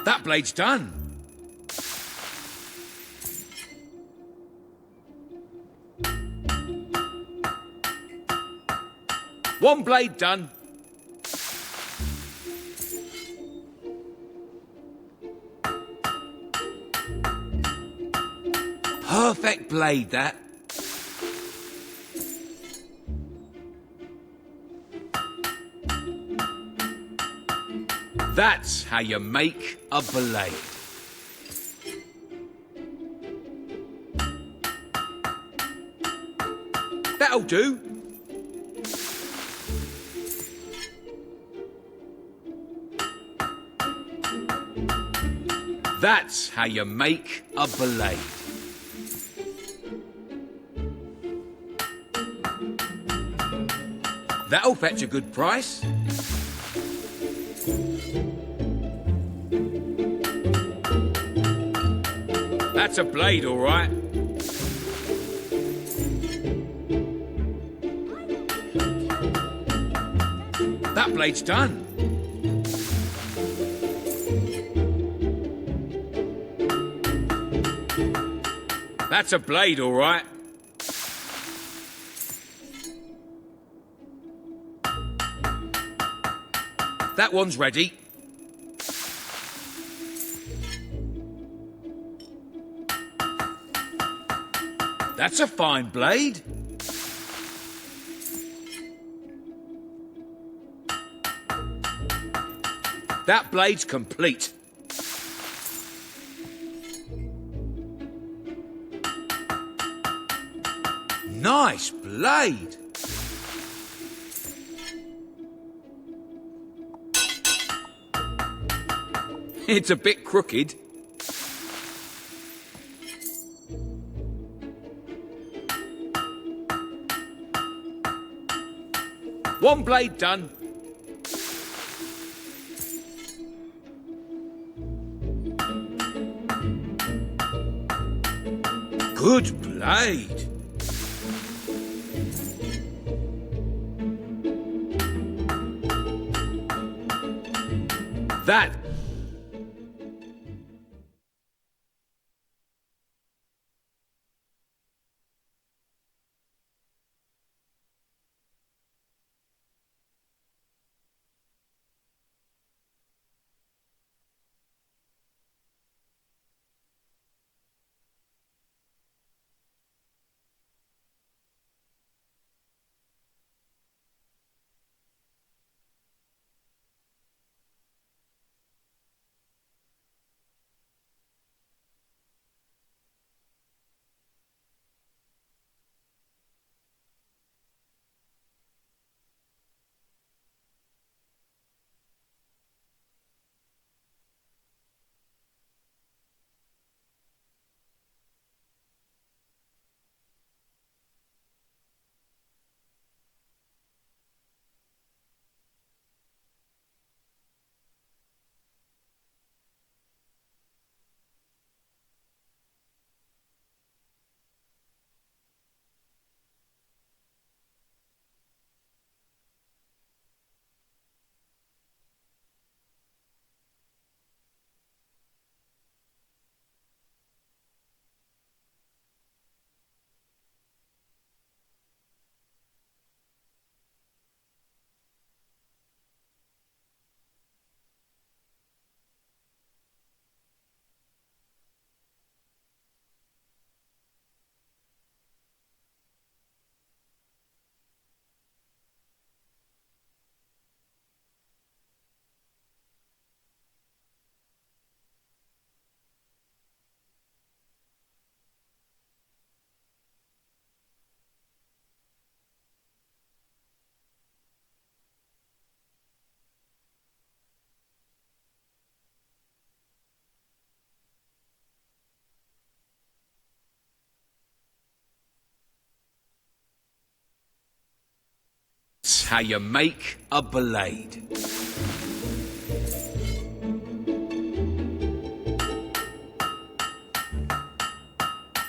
That blade's done. One blade done. Perfect blade, that. That's how you make a blade. That'll do. That's how you make a blade. That'll fetch a good price. That's a blade, all right. That blade's done. That's a blade, all right. That one's ready. That's a fine blade. That blade's complete. Nice blade. It's a bit crooked. One blade done. Good blade. That. That's how you make a blade.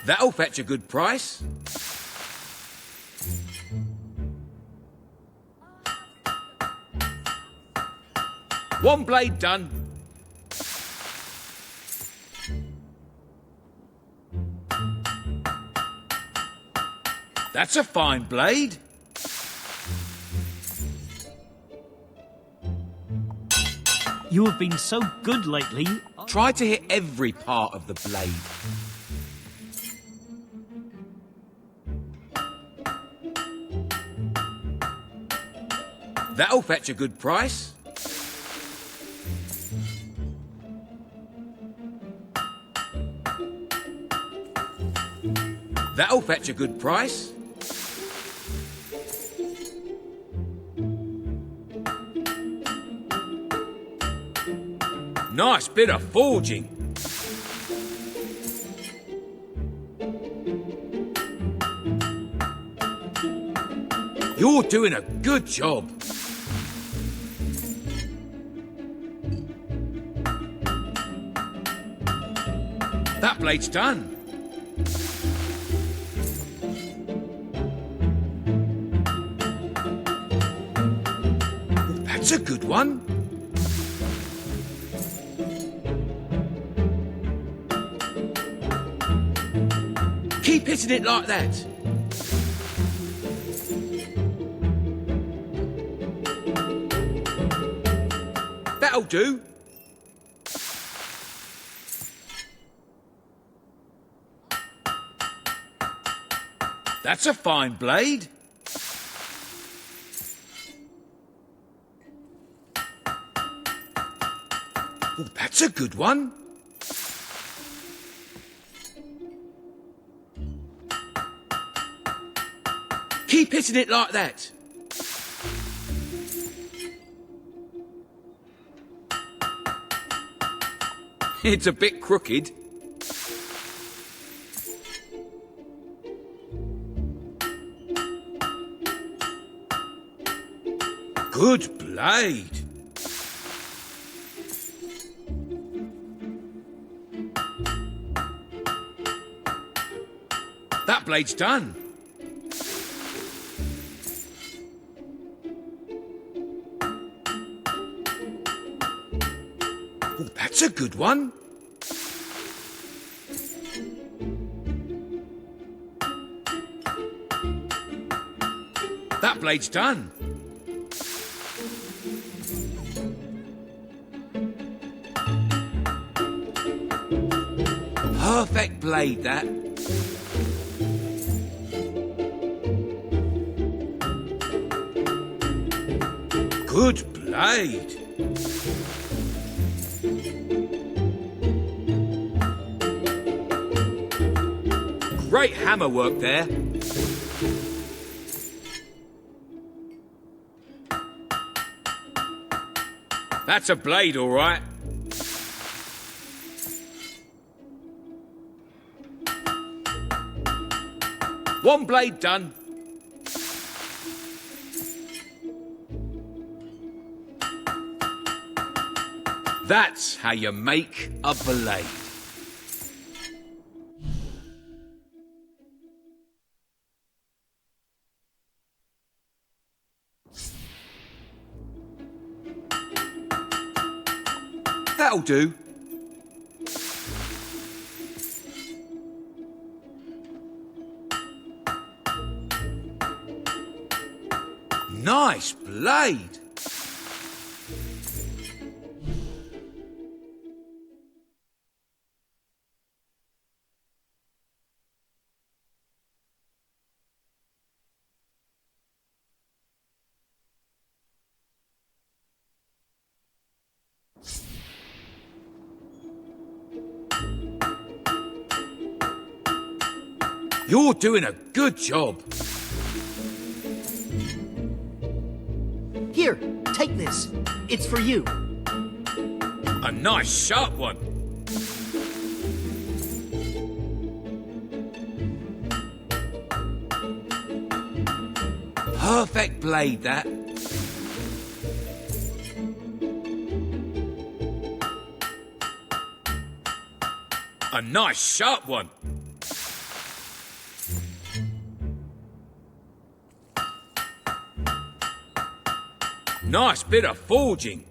That'll fetch a good price. One blade done. That's a fine blade. You have been so good lately. Try to hit every part of the blade. That'll fetch a good price. That'll fetch a good price. Nice bit of forging. You're doing a good job. That blade's done. That's a good one. Keep hitting it like that. That'll do. That's a fine blade. Oh, that's a good one. Keep hitting it like that. It's a bit crooked. Good blade. That blade's done. Oh, that's a good one. That blade's done. Perfect blade, that. Good blade. Great hammer work there. That's a blade, all right. One blade done. That's how you make a blade. That'll do. Nice blade. You're doing a good job. Here, take this. It's for you. A nice sharp one. Perfect blade, that. A nice sharp one. Nice bit of forging.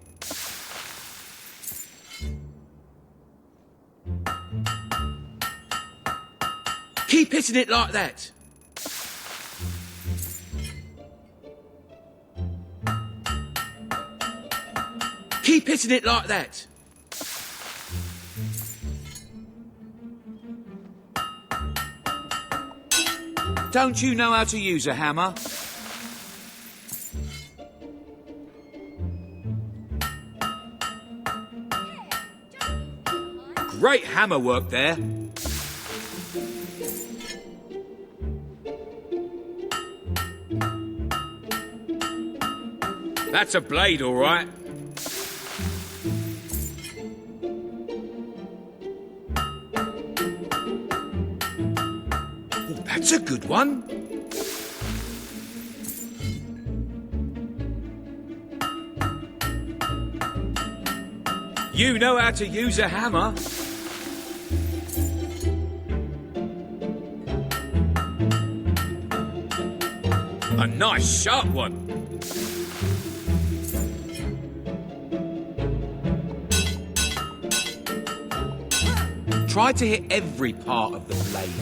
Keep hitting it like that. Keep hitting it like that. Don't you know how to use a hammer? Great hammer work there. That's a blade, all right. Oh, that's a good one. You know how to use a hammer. A nice sharp one. Try to hit every part of the blade.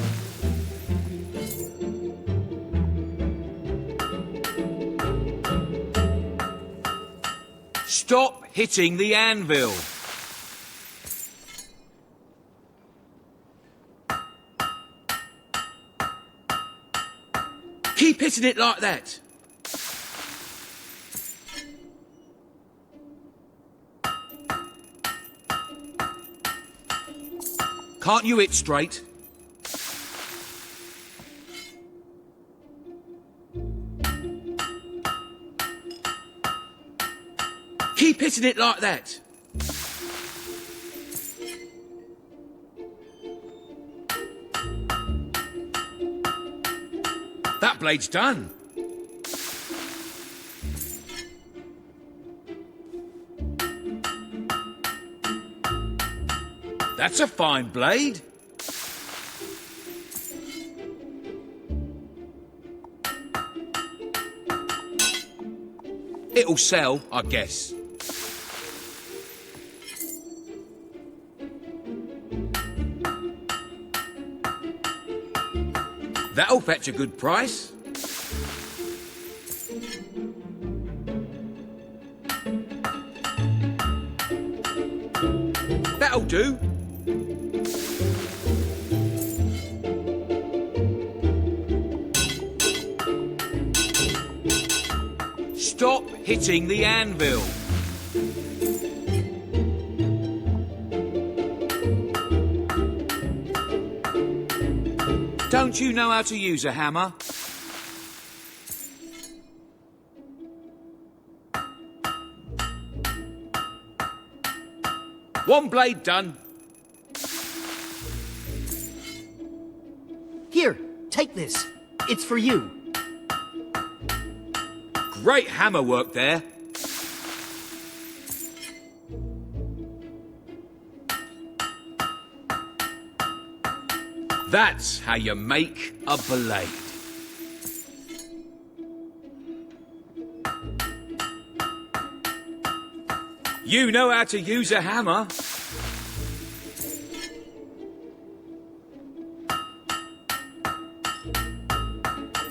Stop hitting the anvil. Keep hitting it like that. Can't you hit straight? Keep hitting it like that. That blade's done. That's a fine blade. It'll sell, I guess. That'll fetch a good price. That'll do. Stop hitting the anvil. Don't you know how to use a hammer? One blade done. Here, take this. It's for you. Great hammer work there. That's how you make a blade. You know how to use a hammer.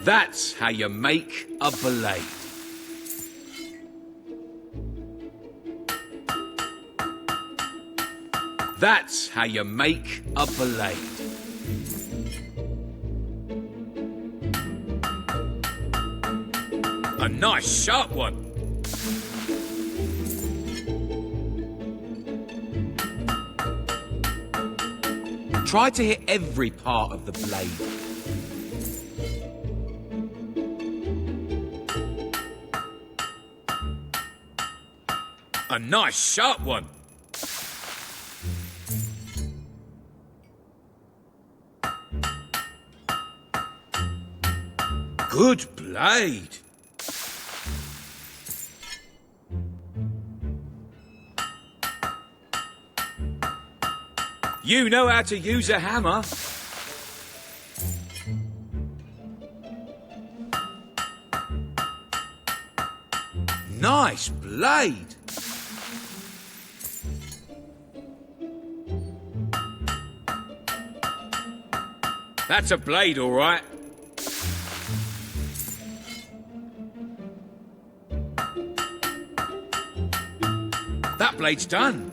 That's how you make a blade. That's how you make a blade. A nice sharp one. Try to hit every part of the blade. A nice sharp one. Good blade. You know how to use a hammer. Nice blade. That's a blade, all right. That blade's done.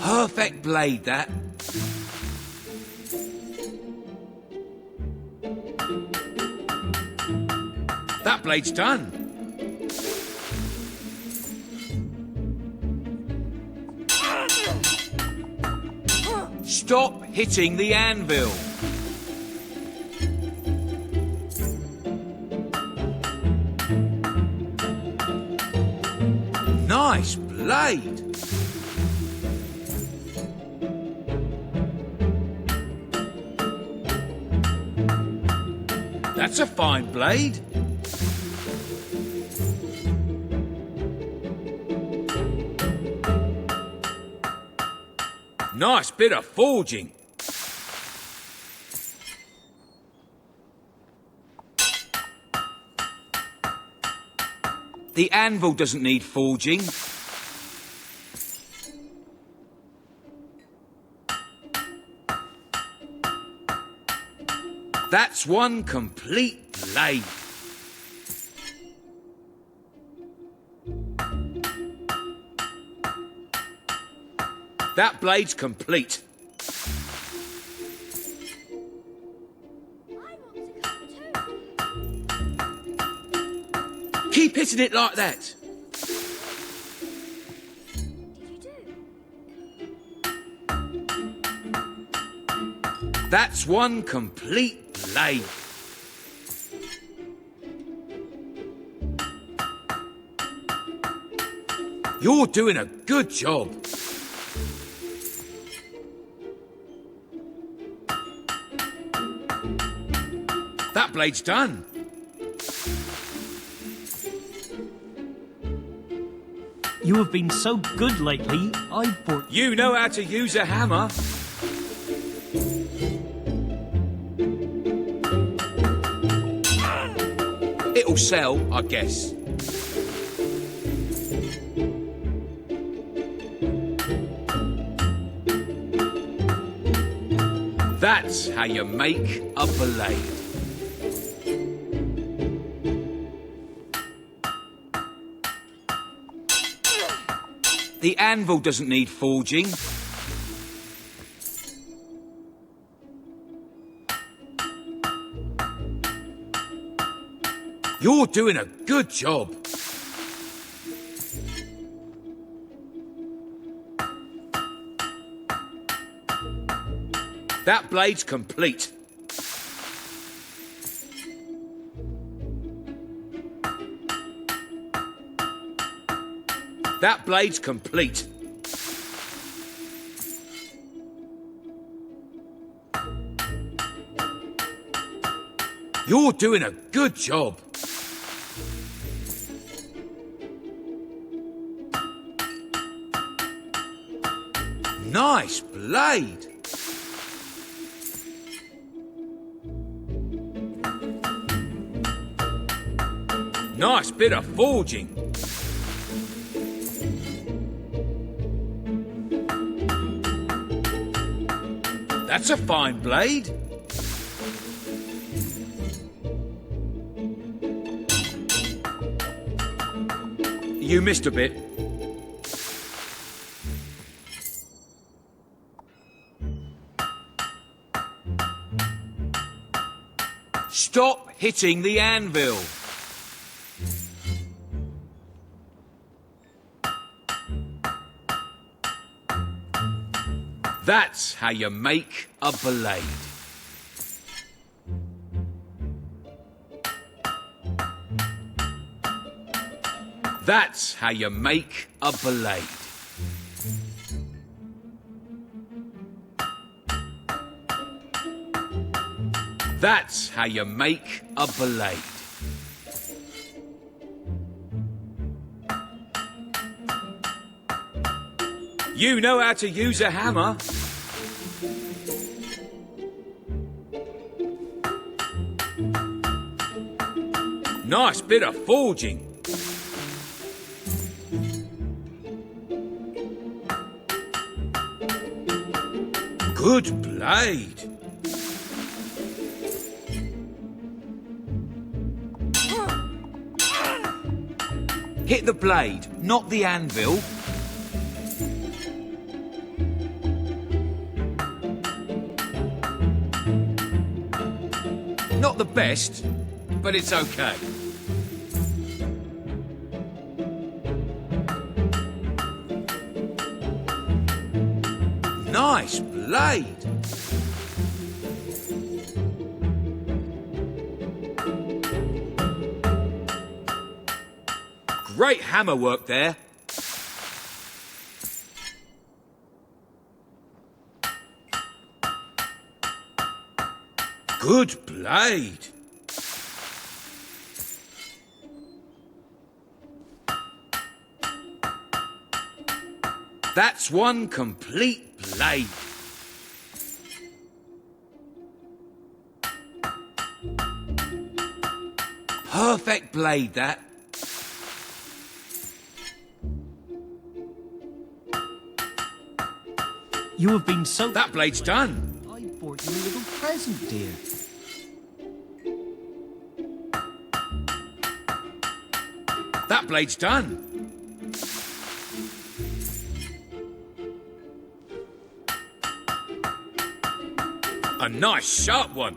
Perfect blade, that. That blade's done. Stop hitting the anvil. Nice blade. That's a fine blade. Nice bit of forging. The anvil doesn't need forging. That's one complete blade. That blade's complete. Keep hitting it like that. That's one complete blade. You're doing a good job. That blade's done. You have been so good lately, I bought... You know how to use a hammer. It'll sell, I guess. That's how you make a blade. The anvil doesn't need forging. You're doing a good job. That blade's complete. That blade's complete. You're doing a good job. Nice blade. Nice bit of forging. That's a fine blade. You missed a bit. Stop hitting the anvil. That's how you make a blade. That's how you make a blade. That's how you make a blade. You know how to use a hammer. Nice bit of forging. Good blade. Hit the blade, not the anvil. Not the best, but it's okay. Nice blade. Great hammer work there. Good blade. That's one complete blade. Perfect blade, that. You have been so... That blade's done. I bought you a little present, dear. That blade's done. A nice sharp one.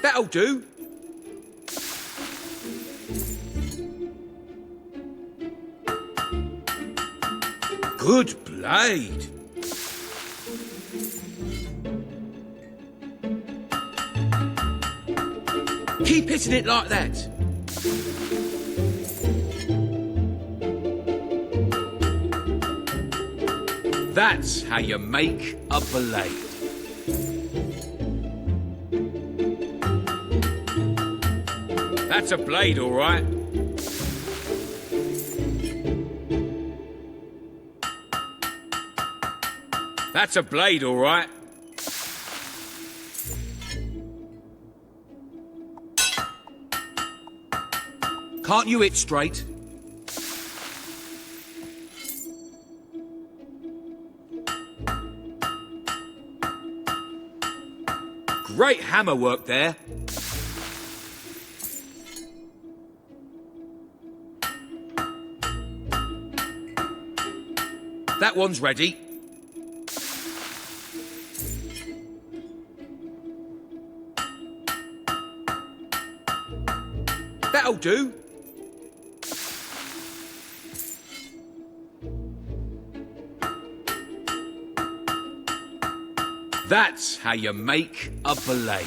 That'll do. Good blade. Keep hitting it like that. That's how you make a blade. That's a blade, all right. That's a blade, all right. Can't you hit straight? Great hammer work there. That one's ready. That'll do. That's how you make a blade.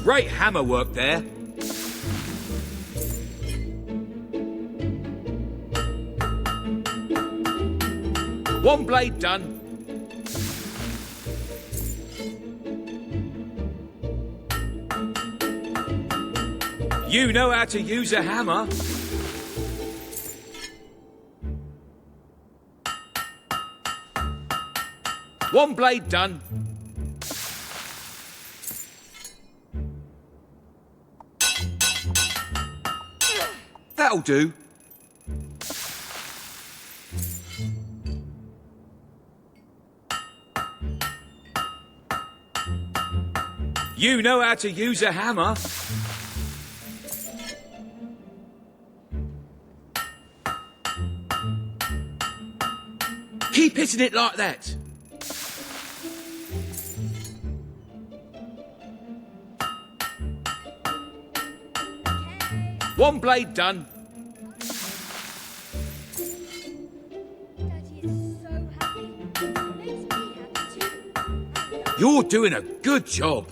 Great hammer work there. One blade done. You know how to use a hammer. One blade done. That'll do. You know how to use a hammer. Keep hitting it like that. One blade done. Daddy is so happy. Makes me happy too. You're doing a good job.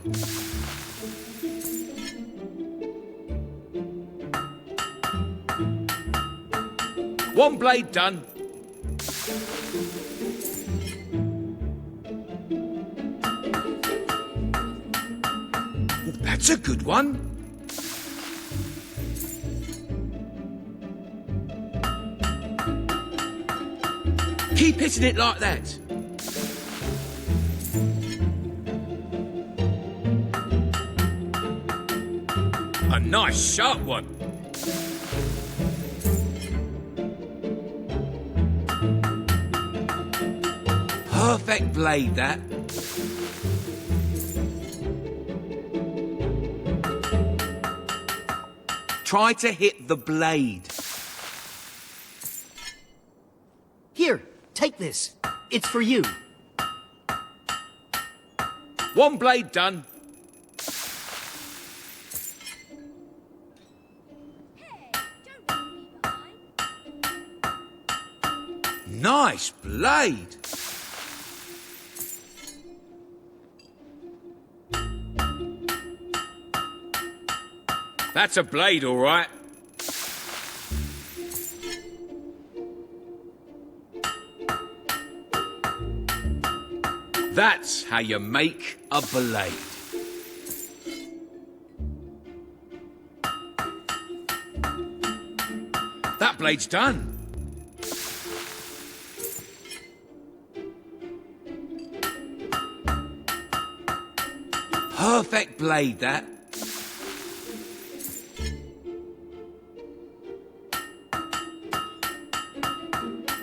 One blade done. Oh, that's a good one. Keep hitting it like that. A nice sharp one. Perfect blade, that. Try to hit the blade. Here, take this. It's for you. One blade done. Hey, don't leave me behind. Nice blade. That's a blade, all right. That's how you make a blade. That blade's done. Perfect blade, that.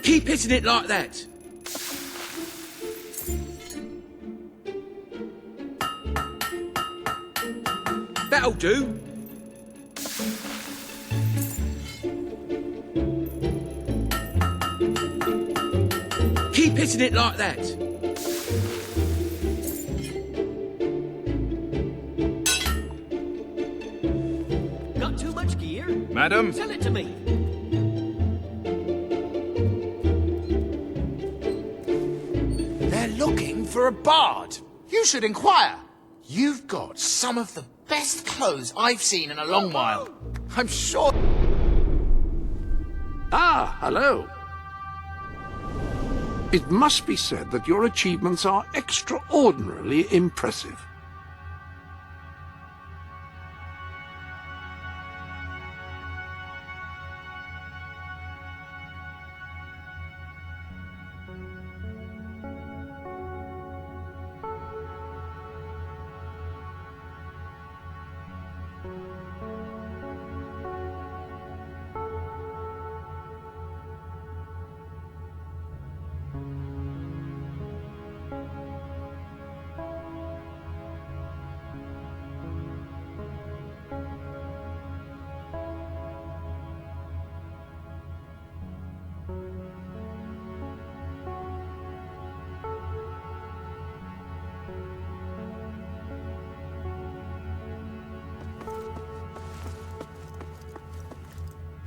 Keep hitting it like that. That'll do. Keep hitting it like that. Got too much gear? Madam? Sell it to me. They're looking for a bard. You should inquire. You've got some of the best clothes I've seen in a long while. I'm sure... Ah, hello. It must be said that your achievements are extraordinarily impressive.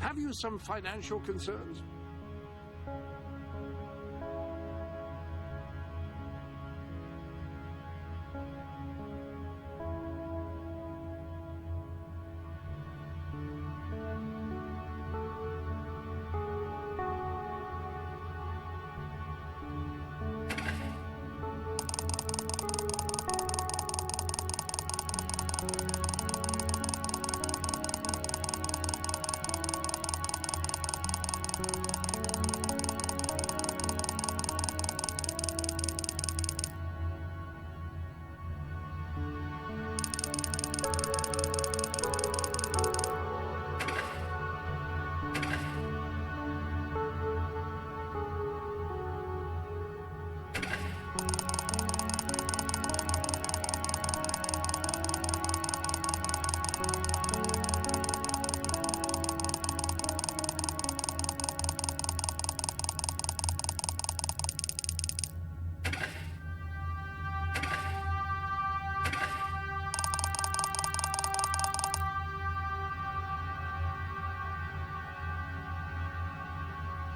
Have you some financial concerns?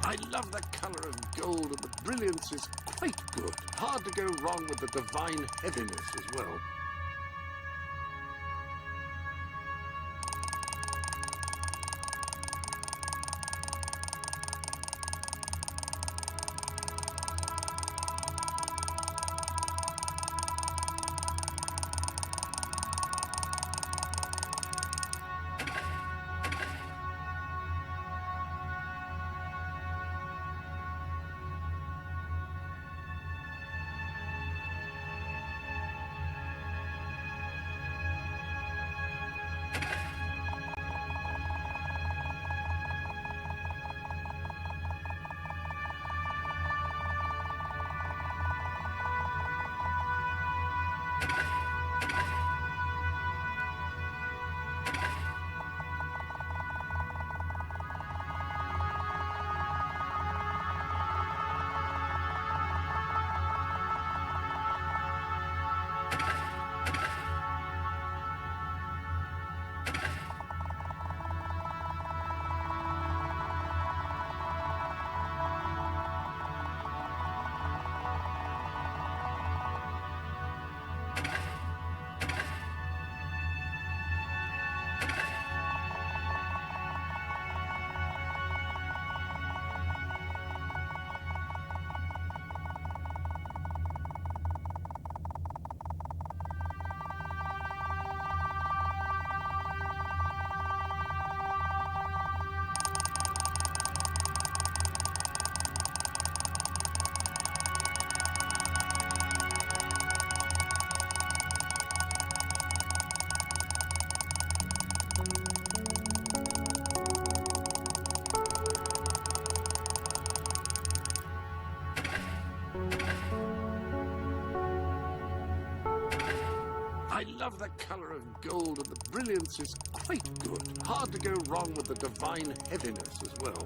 I love the colour of gold, and the brilliance is quite good. Hard to go wrong with the divine heaviness as well. colour of gold and the brilliance is quite good. Hard to go wrong with the divine heaviness as well.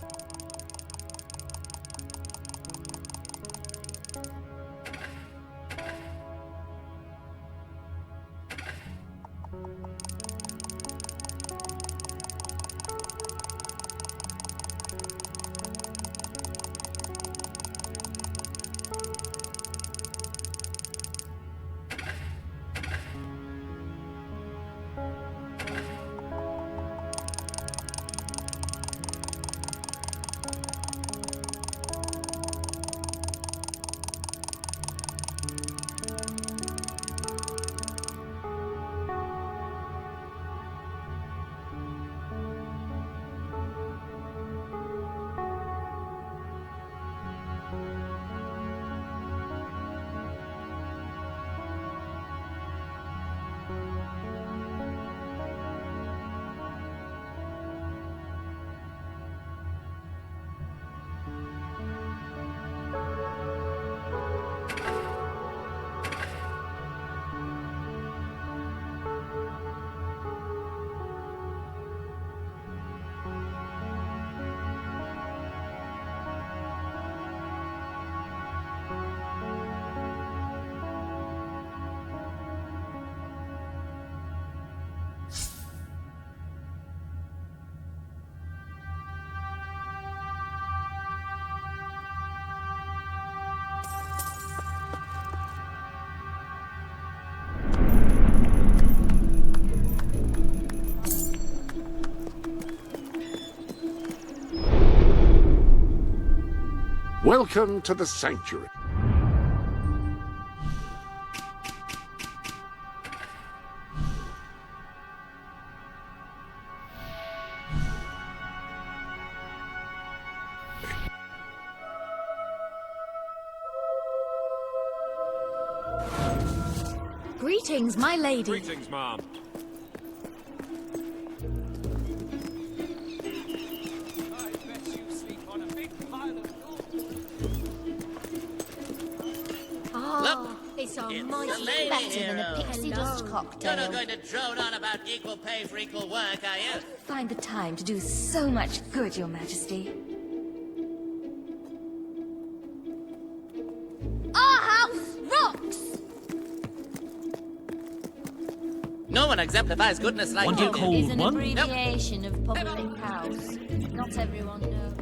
Welcome to the sanctuary. Greetings, my lady. Greetings, ma'am. It's a It's mighty the lady better than a hero. pixie dust You're cocktail. not going to drone on about equal pay for equal work, are you? Find the time to do so much good, Your Majesty. Our house rocks! No one exemplifies goodness like Want you a do. cold Is an one? abbreviation of public house. Not everyone knows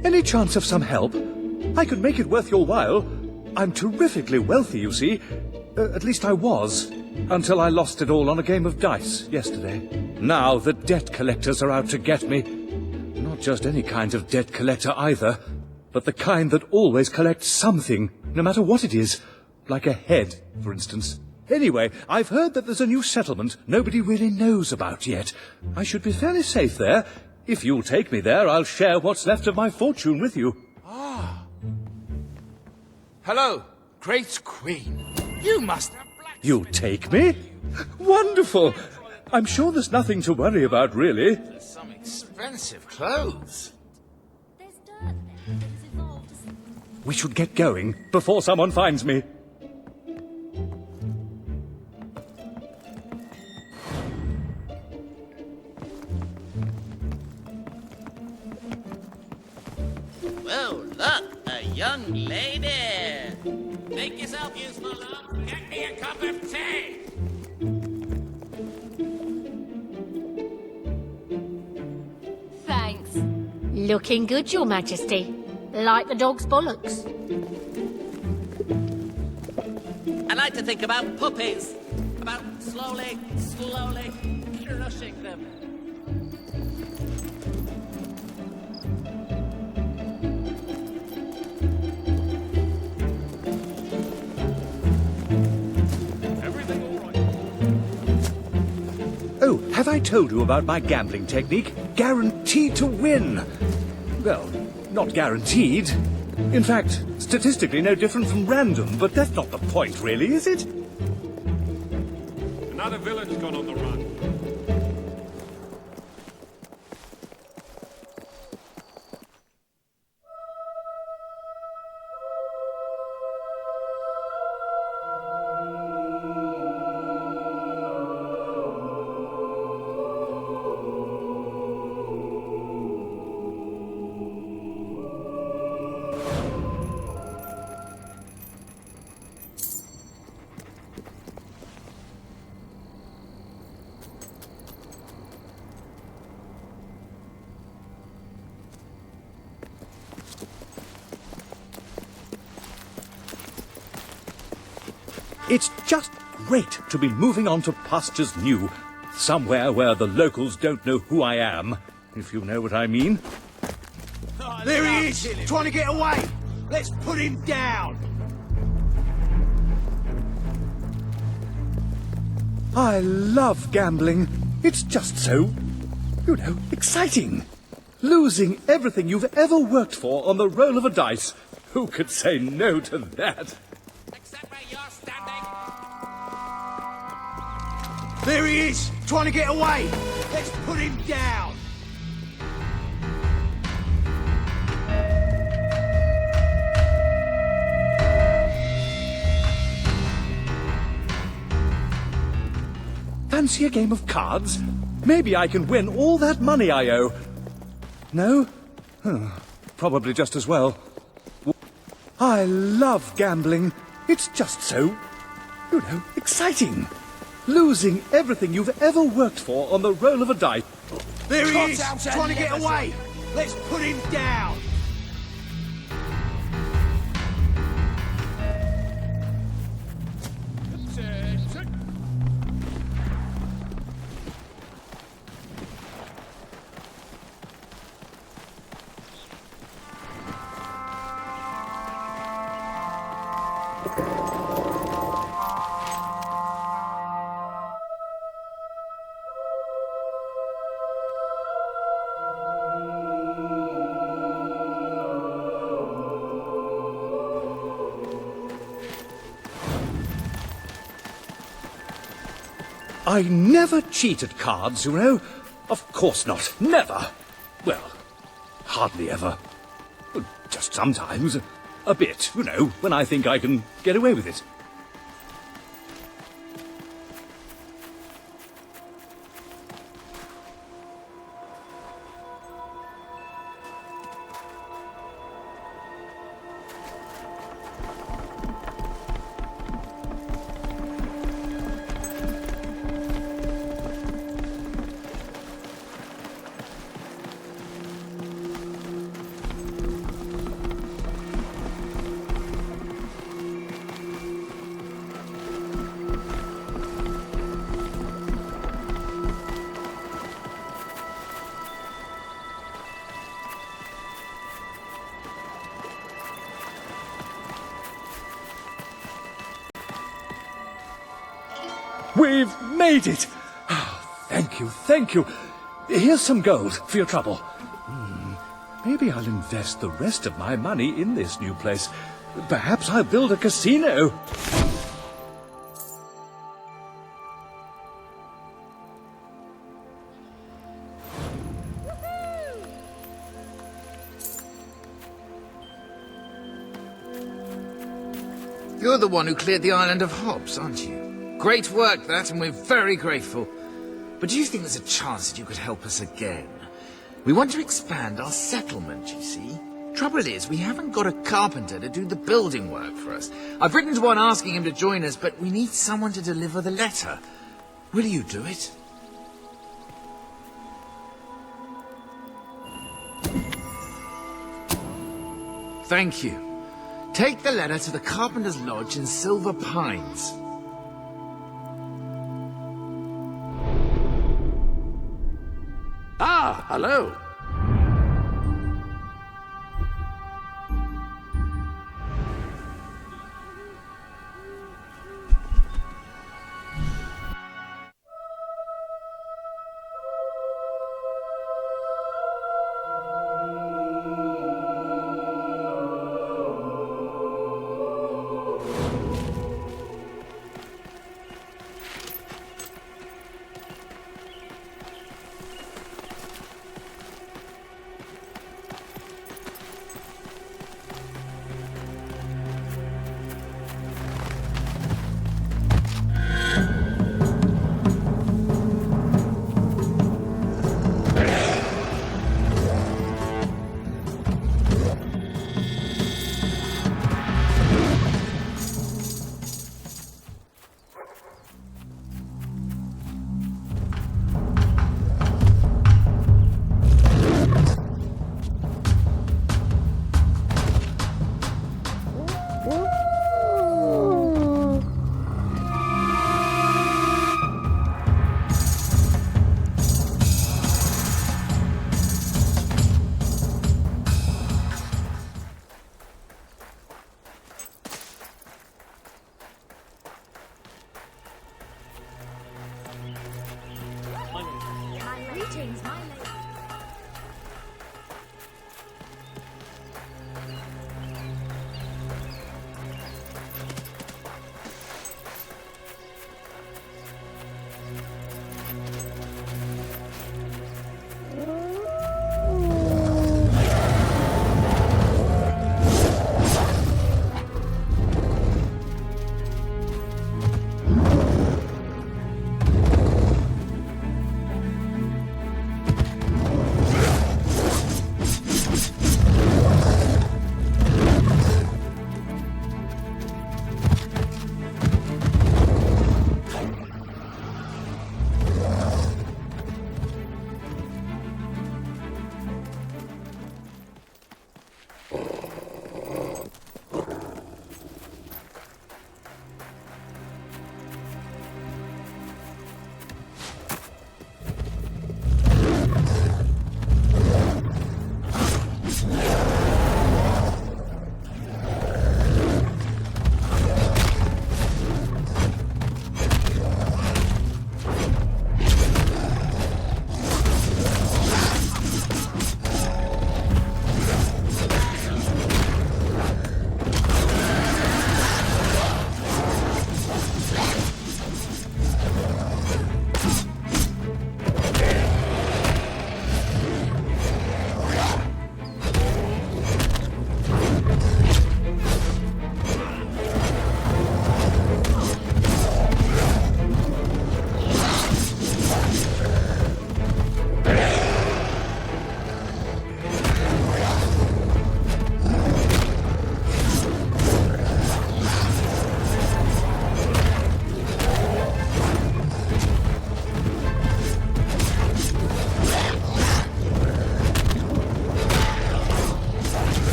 that. Any chance of some help? I could make it worth your while. I'm terrifically wealthy, you see. At least I was. Until I lost it all on a game of dice yesterday. Now the debt collectors are out to get me. Not just any kind of debt collector either, but the kind that always collects something, no matter what it is. Like a head, for instance. Anyway, I've heard that there's a new settlement nobody really knows about yet. I should be fairly safe there. If you'll take me there, I'll share what's left of my fortune with you. Hello, Great Queen. You must have black... You'll take me? Wonderful! I'm sure there's nothing to worry about, really. Some expensive clothes. There's dirt there that has evolved as... We should get going before someone finds me. Whoa, look, a young lady. Make yourself useful, love. Get me a cup of tea. Thanks. Looking good, Your Majesty. Like the dog's bollocks. I like to think about puppies. About slowly crushing them. Oh, have I told you about my gambling technique? Guaranteed to win. Well, not guaranteed. In fact, statistically no different from random, but that's not the point, really, is it? Another villain's gone on the run. just great to be moving on to pastures new, somewhere where the locals don't know who I am, if you know what I mean. There he is, trying to get away. Let's put him down. I love gambling. It's just so, exciting. Losing everything you've ever worked for on the roll of a dice. Who could say no to that? Except where you're standing. There he is, trying to get away. Let's put him down. Fancy a game of cards? Maybe I can win all that money I owe. No? Probably just as well. I love gambling. It's just so, exciting. Losing everything you've ever worked for on the roll of a dice. There he is, trying to get away. Let's put him down. I never cheat at cards, you know. Of course not. Never. Well, hardly ever. Just sometimes. A bit, when I think I can get away with it. We've made it! Oh, thank you. Here's some gold for your trouble. Maybe I'll invest the rest of my money in this new place. Perhaps I'll build a casino. You're the one who cleared the island of hops, aren't you? Great work, that, and we're very grateful. But do you think there's a chance that you could help us again? We want to expand our settlement, you see. Trouble is, we haven't got a carpenter to do the building work for us. I've written to one asking him to join us, but we need someone to deliver the letter. Will you do it? Thank you. Take the letter to the Carpenter's Lodge in Silver Pines. Ah, hello. Greetings, my lady.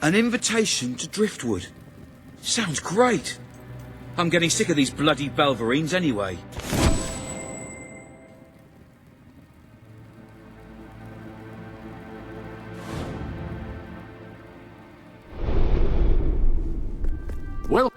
An invitation to Driftwood. Sounds great. I'm getting sick of these bloody Belverines anyway. Well,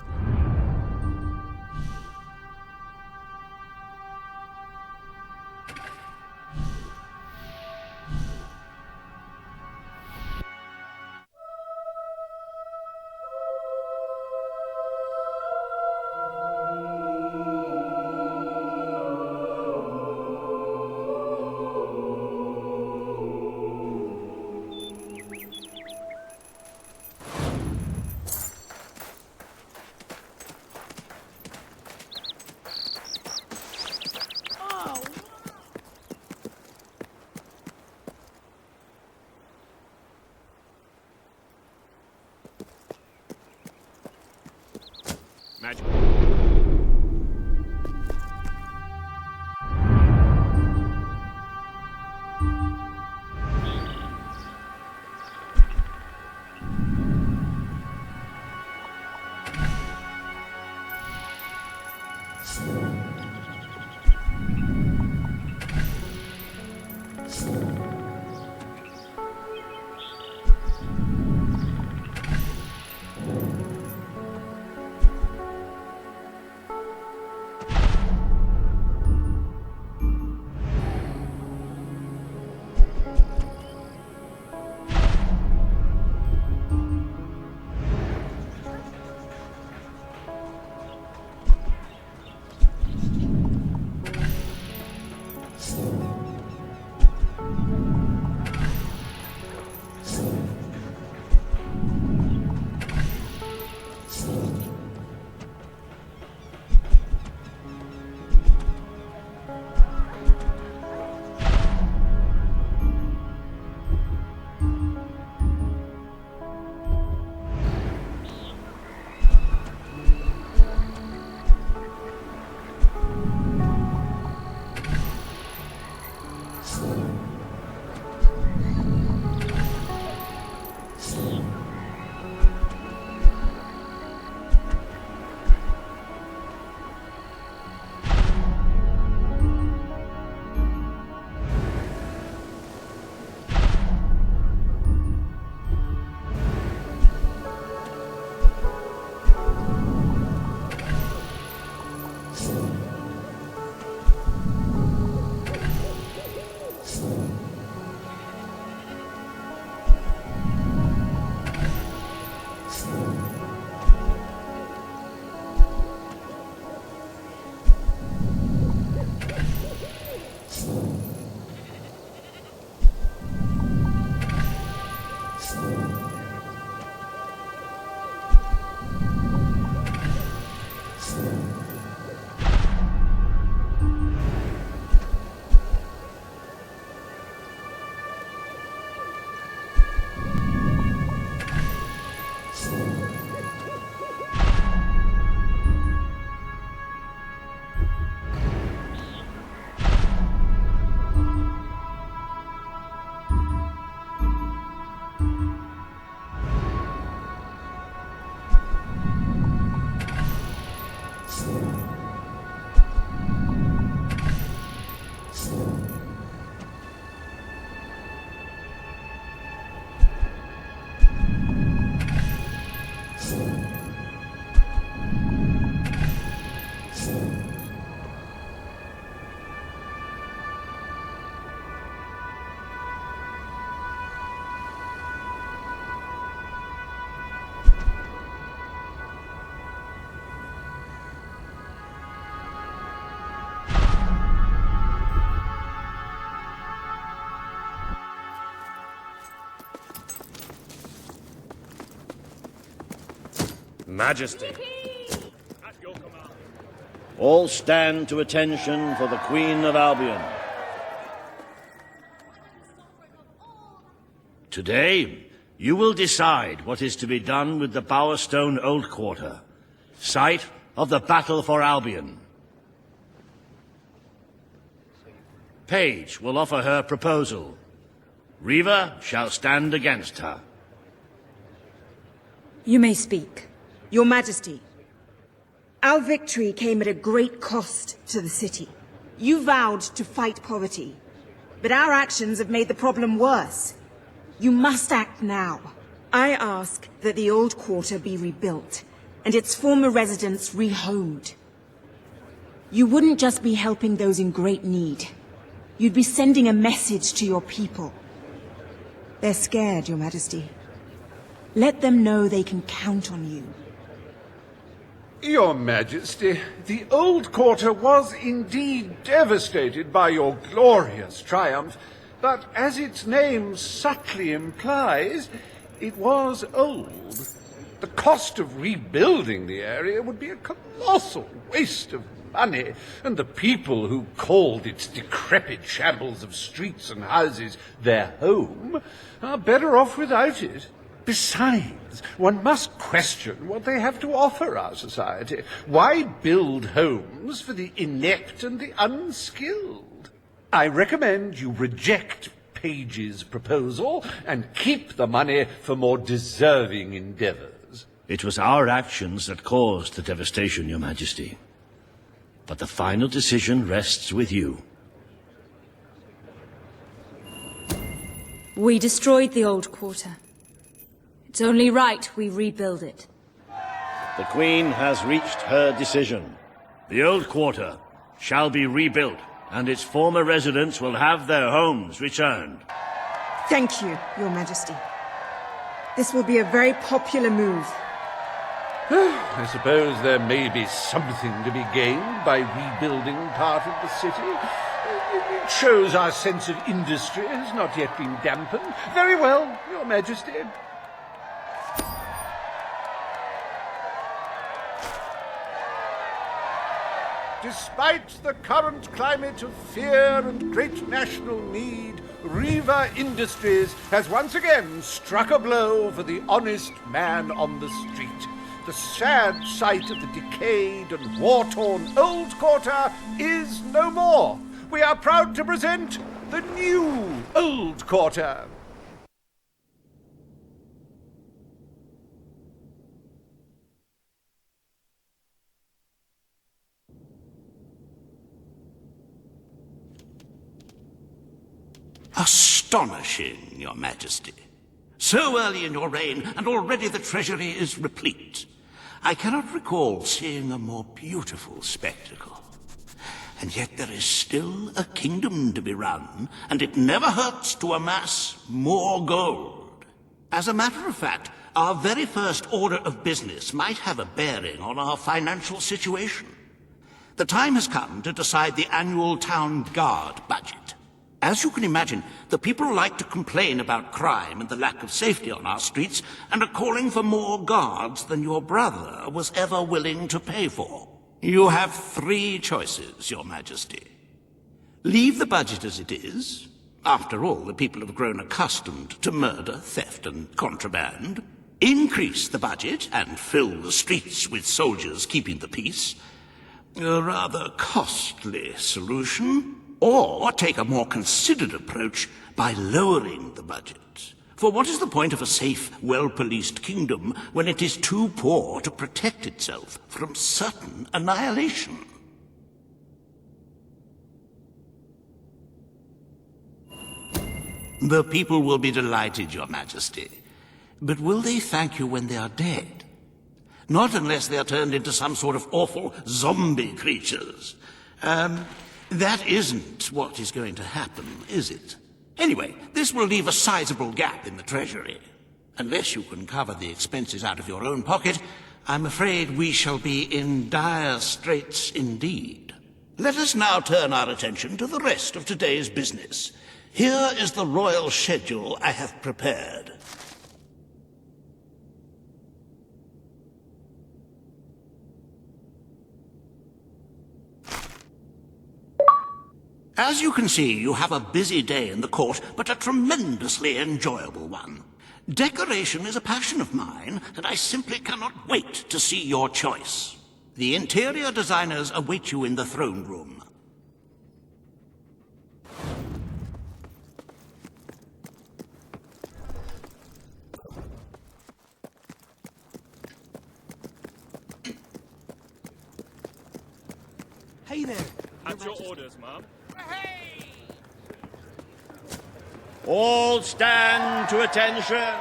Majesty. All stand to attention for the Queen of Albion. Today, you will decide what is to be done with the Bowerstone Old Quarter, site of the battle for Albion. Paige will offer her proposal. Reva shall stand against her. You may speak. Your Majesty, our victory came at a great cost to the city. You vowed to fight poverty, but our actions have made the problem worse. You must act now. I ask that the old quarter be rebuilt, and its former residents rehomed. You wouldn't just be helping those in great need. You'd be sending a message to your people. They're scared, Your Majesty. Let them know they can count on you. Your Majesty, the old quarter was indeed devastated by your glorious triumph, but as its name subtly implies, it was old. The cost of rebuilding the area would be a colossal waste of money, and the people who called its decrepit shambles of streets and houses their home are better off without it. Besides, one must question what they have to offer our society. Why build homes for the inept and the unskilled? I recommend you reject Paige's proposal and keep the money for more deserving endeavors. It was our actions that caused the devastation, Your Majesty. But the final decision rests with you. We destroyed the old quarter. It's only right we rebuild it. The Queen has reached her decision. The old quarter shall be rebuilt, and its former residents will have their homes returned. Thank you, Your Majesty. This will be a very popular move. I suppose there may be something to be gained by rebuilding part of the city. It shows our sense of industry has not yet been dampened. Very well, Your Majesty. Despite the current climate of fear and great national need, Reva Industries has once again struck a blow for the honest man on the street. The sad sight of the decayed and war-torn old quarter is no more. We are proud to present the new old quarter. Astonishing, Your Majesty. So early in your reign, and already the treasury is replete. I cannot recall seeing a more beautiful spectacle. And yet there is still a kingdom to be run, and it never hurts to amass more gold. As a matter of fact, our very first order of business might have a bearing on our financial situation. The time has come to decide the annual town guard budget. As you can imagine, the people like to complain about crime and the lack of safety on our streets, and are calling for more guards than your brother was ever willing to pay for. You have 3 choices, Your Majesty. Leave the budget as it is. After all, the people have grown accustomed to murder, theft, and contraband. Increase the budget and fill the streets with soldiers keeping the peace. A rather costly solution. Or take a more considered approach by lowering the budget. For what is the point of a safe, well-policed kingdom when it is too poor to protect itself from certain annihilation? The people will be delighted, Your Majesty. But will they thank you when they are dead? Not unless they are turned into some sort of awful zombie creatures. That isn't what is going to happen, is it? Anyway, this will leave a sizable gap in the treasury. Unless you can cover the expenses out of your own pocket, I'm afraid we shall be in dire straits indeed. Let us now turn our attention to the rest of today's business. Here is the royal schedule I have prepared. As you can see, you have a busy day in the court, but a tremendously enjoyable one. Decoration is a passion of mine, and I simply cannot wait to see your choice. The interior designers await you in the throne room. Hey there. At your orders, ma'am. All stand to attention.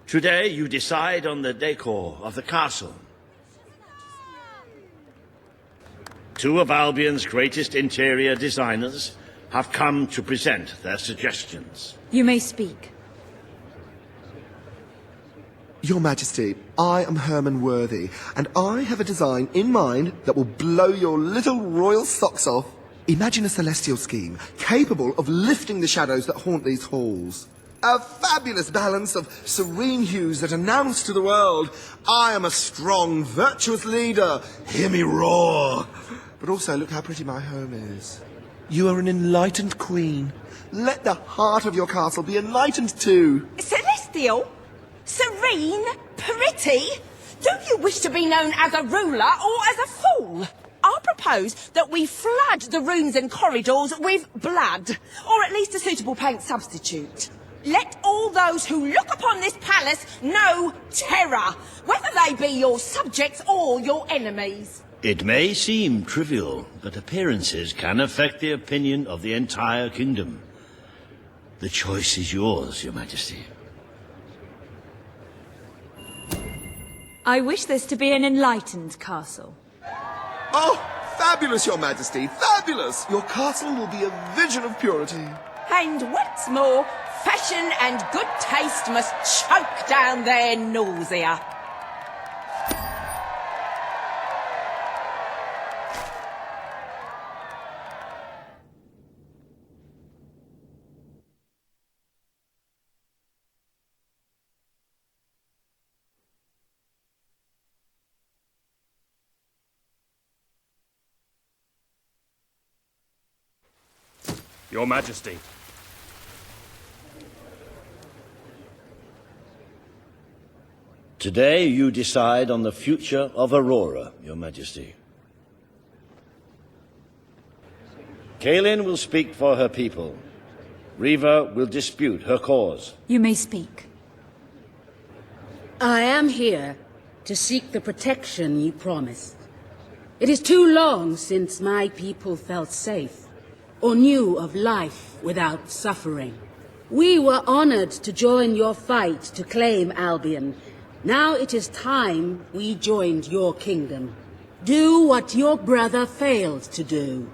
Today you decide on the decor of the castle. Two of Albion's greatest interior designers have come to present their suggestions. You may speak. Your Majesty, I am Herman Worthy, and I have a design in mind that will blow your little royal socks off. Imagine a celestial scheme capable of lifting the shadows that haunt these halls. A fabulous balance of serene hues that announce to the world, I am a strong, virtuous leader. Hear me roar. But also, look how pretty my home is. You are an enlightened queen. Let the heart of your castle be enlightened too. Celestial? Serene? Pretty? Do you wish to be known as a ruler or as a fool? I propose that we flood the rooms and corridors with blood, or at least a suitable paint substitute. Let all those who look upon this palace know terror, whether they be your subjects or your enemies. It may seem trivial, but appearances can affect the opinion of the entire kingdom. The choice is yours, Your Majesty. I wish this to be an enlightened castle. Oh, fabulous, Your Majesty, fabulous! Your castle will be a vision of purity. And what's more, fashion and good taste must choke down their nausea. Your Majesty. Today you decide on the future of Aurora, Your Majesty. Kaelin will speak for her people. Riva will dispute her cause. You may speak. I am here to seek the protection you promised. It is too long since my people felt safe, or knew of life without suffering. We were honored to join your fight to claim Albion. Now it is time we joined your kingdom. Do what your brother failed to do.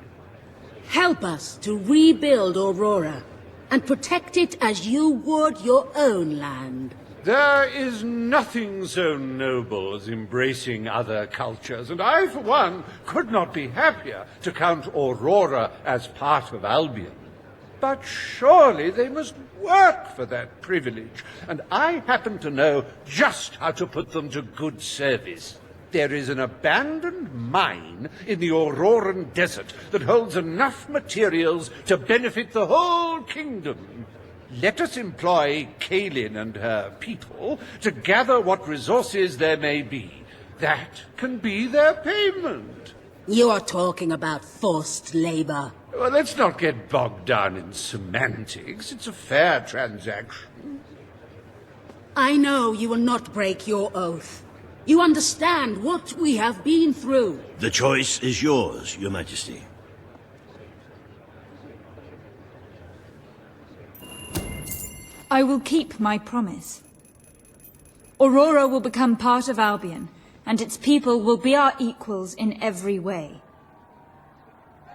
Help us to rebuild Aurora and protect it as you would your own land. There is nothing so noble as embracing other cultures, and I, for one, could not be happier to count Aurora as part of Albion. But surely they must work for that privilege, and I happen to know just how to put them to good service. There is an abandoned mine in the Auroran desert that holds enough materials to benefit the whole kingdom. Let us employ Kaelin and her people to gather what resources there may be. That can be their payment. You are talking about forced labor. Well, let's not get bogged down in semantics. It's a fair transaction. I know you will not break your oath. You understand what we have been through. The choice is yours, Your Majesty. I will keep my promise. Aurora will become part of Albion, and its people will be our equals in every way.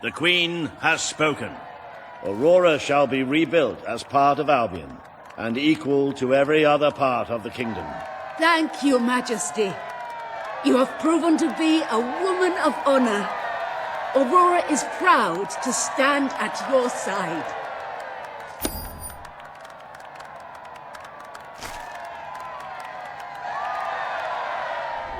The Queen has spoken. Aurora shall be rebuilt as part of Albion, and equal to every other part of the kingdom. Thank you, Majesty. You have proven to be a woman of honor. Aurora is proud to stand at your side.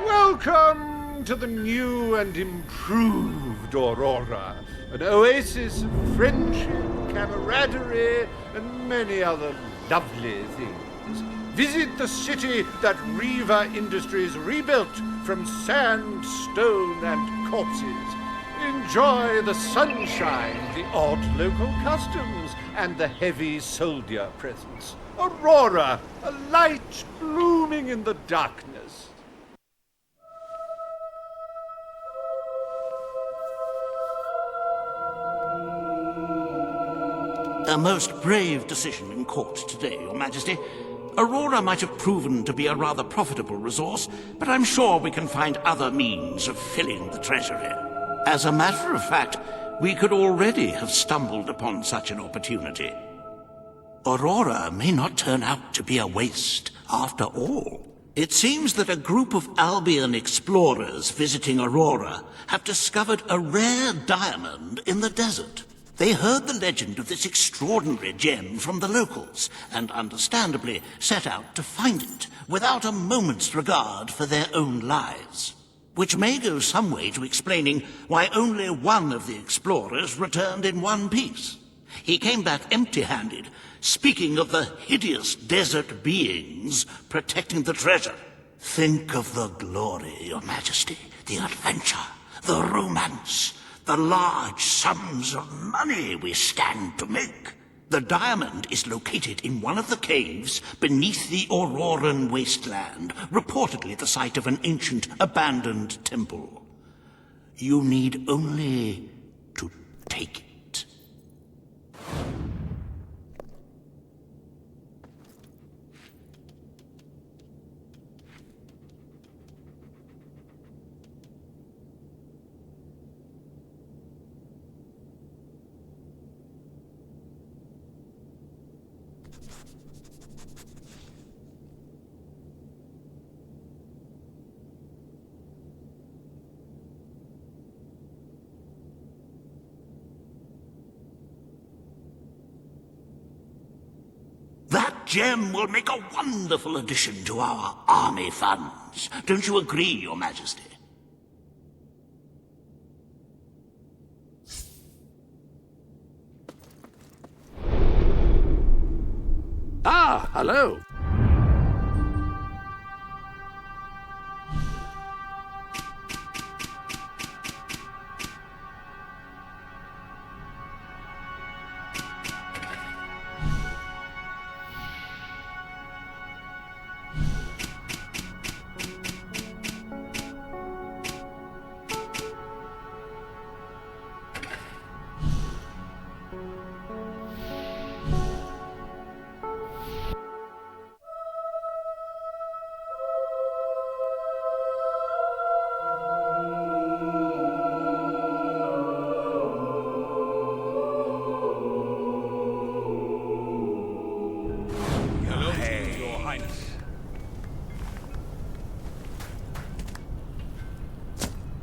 Welcome Welcome to the new and improved Aurora, an oasis of friendship, camaraderie, and many other lovely things. Visit the city that Riva Industries rebuilt from sand, stone, and corpses. Enjoy the sunshine, the odd local customs, and the heavy soldier presence. Aurora, a light blooming in the darkness. A most brave decision in court today, Your Majesty. Aurora might have proven to be a rather profitable resource, but I'm sure we can find other means of filling the treasury. As a matter of fact, we could already have stumbled upon such an opportunity. Aurora may not turn out to be a waste after all. It seems that a group of Albion explorers visiting Aurora have discovered a rare diamond in the desert. They heard the legend of this extraordinary gem from the locals, and understandably set out to find it, without a moment's regard for their own lives. Which may go some way to explaining why only one of the explorers returned in one piece. He came back empty-handed, speaking of the hideous desert beings protecting the treasure. Think of the glory, Your Majesty, the adventure, the romance, the large sums of money we stand to make. The diamond is located in one of the caves beneath the Auroran wasteland, reportedly the site of an ancient abandoned temple. You need only to take it. That gem will make a wonderful addition to our army funds. Don't you agree, Your Majesty? Ah, hello.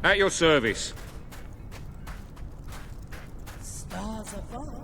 At your service. Stars above.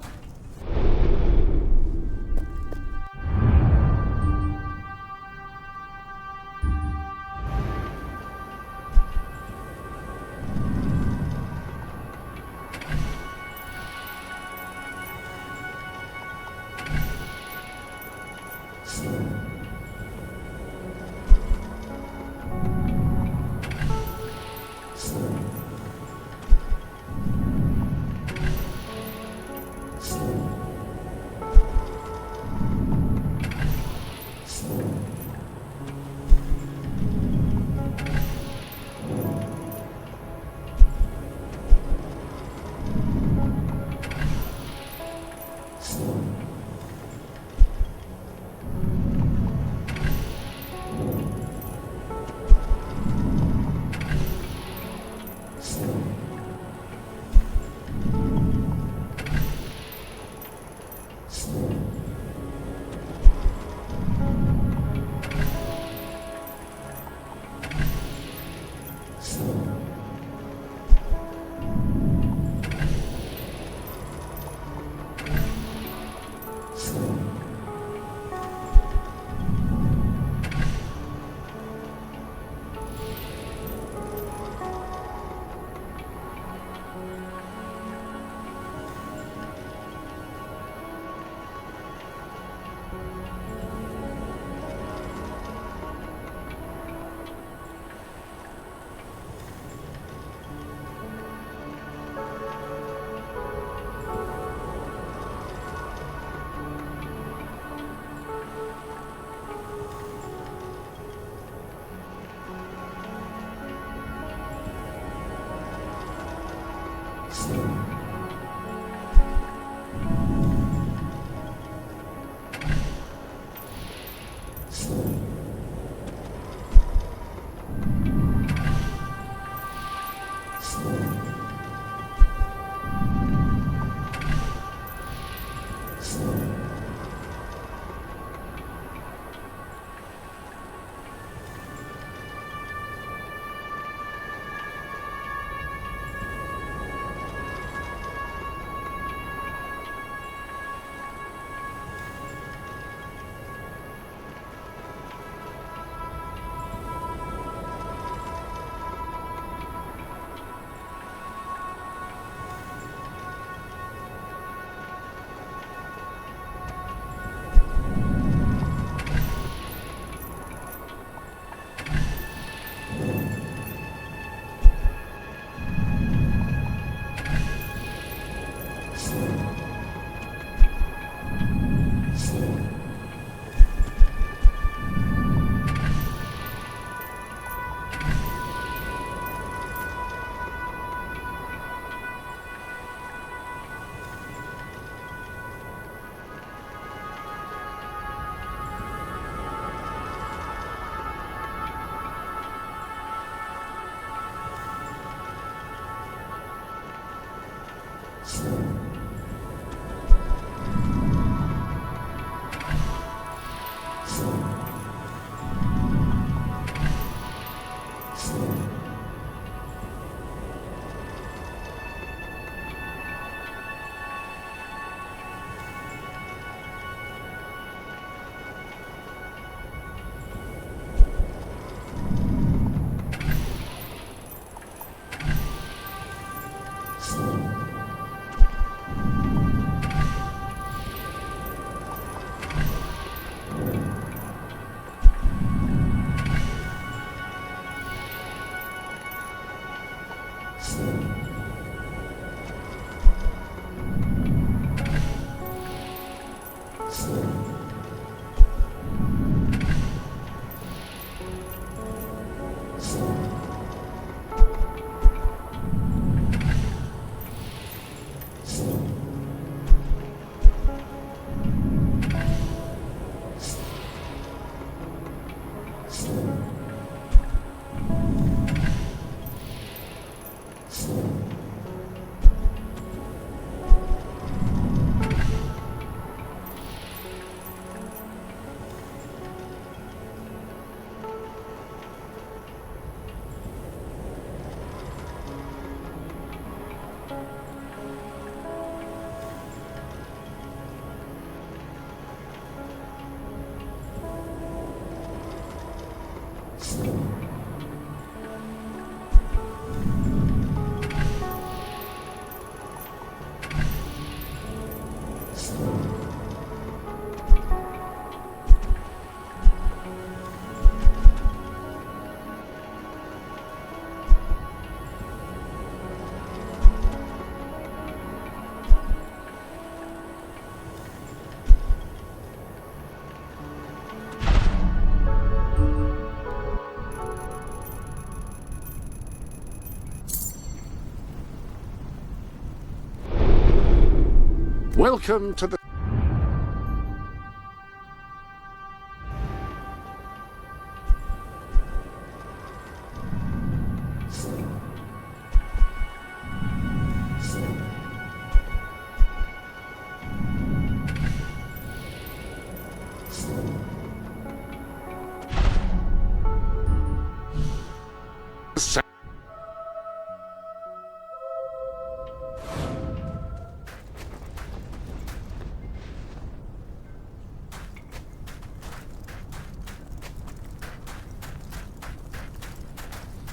Welcome to the...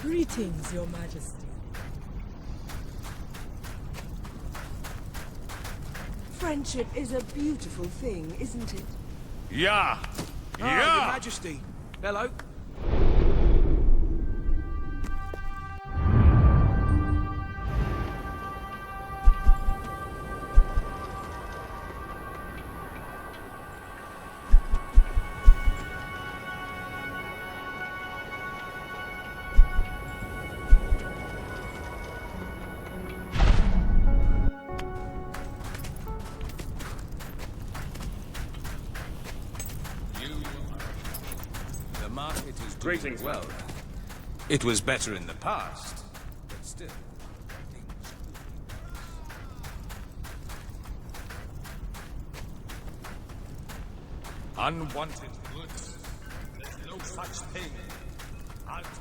Greetings, Your Majesty. Friendship is a beautiful thing, isn't it? Yeah. Your Majesty. Hello. Greetings, well. It was better in the past, but still. Unwanted goods. There's no such thing. I'll take them.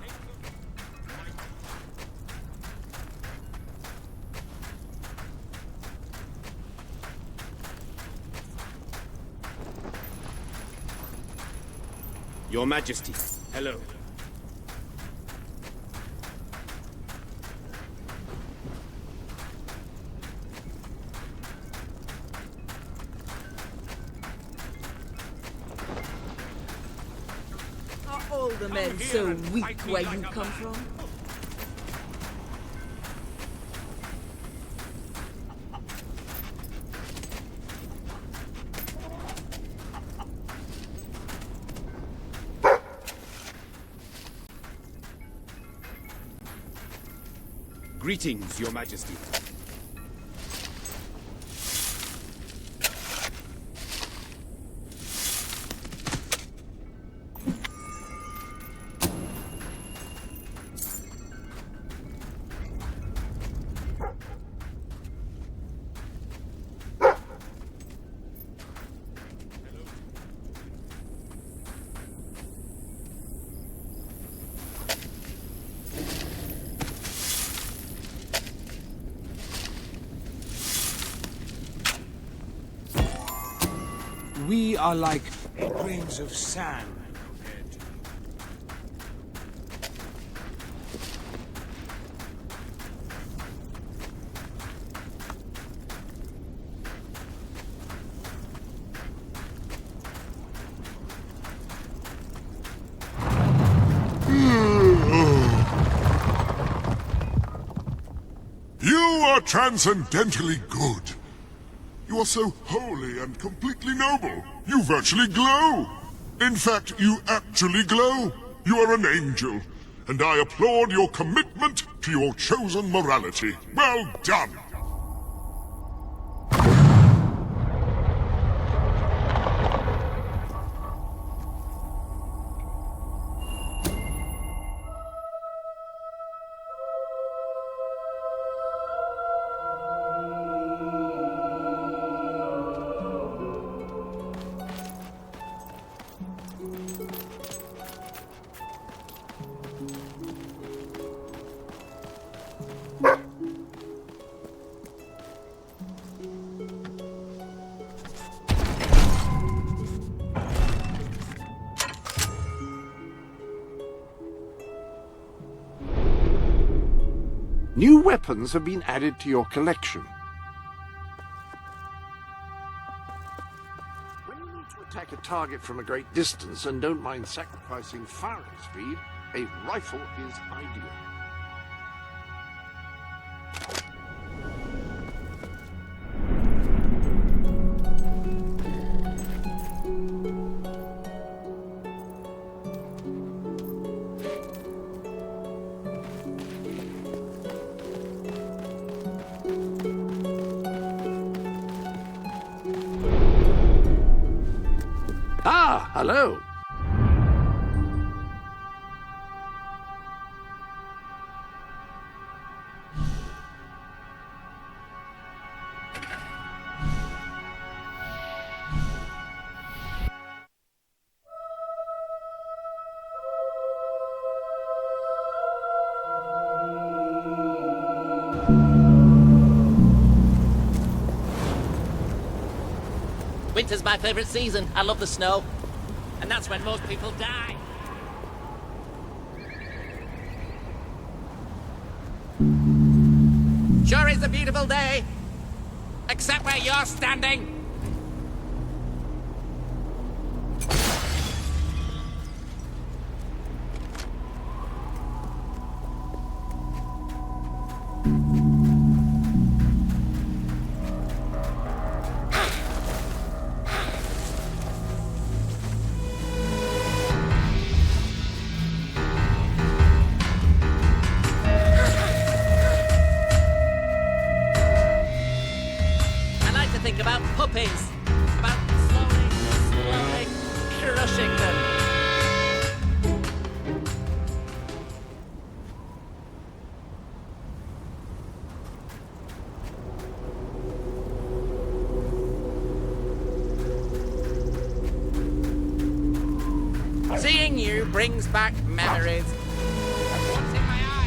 Your Majesty, hello. Are all the men so weak where you come from? Greetings, Your Majesty. We are like grains of sand compared to you. You are transcendently good. You are so holy and completely noble. You virtually glow. In fact, you actually glow. You are an angel, and I applaud your commitment to your chosen morality. Well done. New weapons have been added to your collection. When you need to attack a target from a great distance and don't mind sacrificing firing speed, a rifle is ideal. Ah, hello. Winter's my favourite season. I love the snow. And that's when most people die. Sure is a beautiful day. Except where you're standing. Think about puppies, about slowly crushing them. statue brings back memories. What's in my eyes?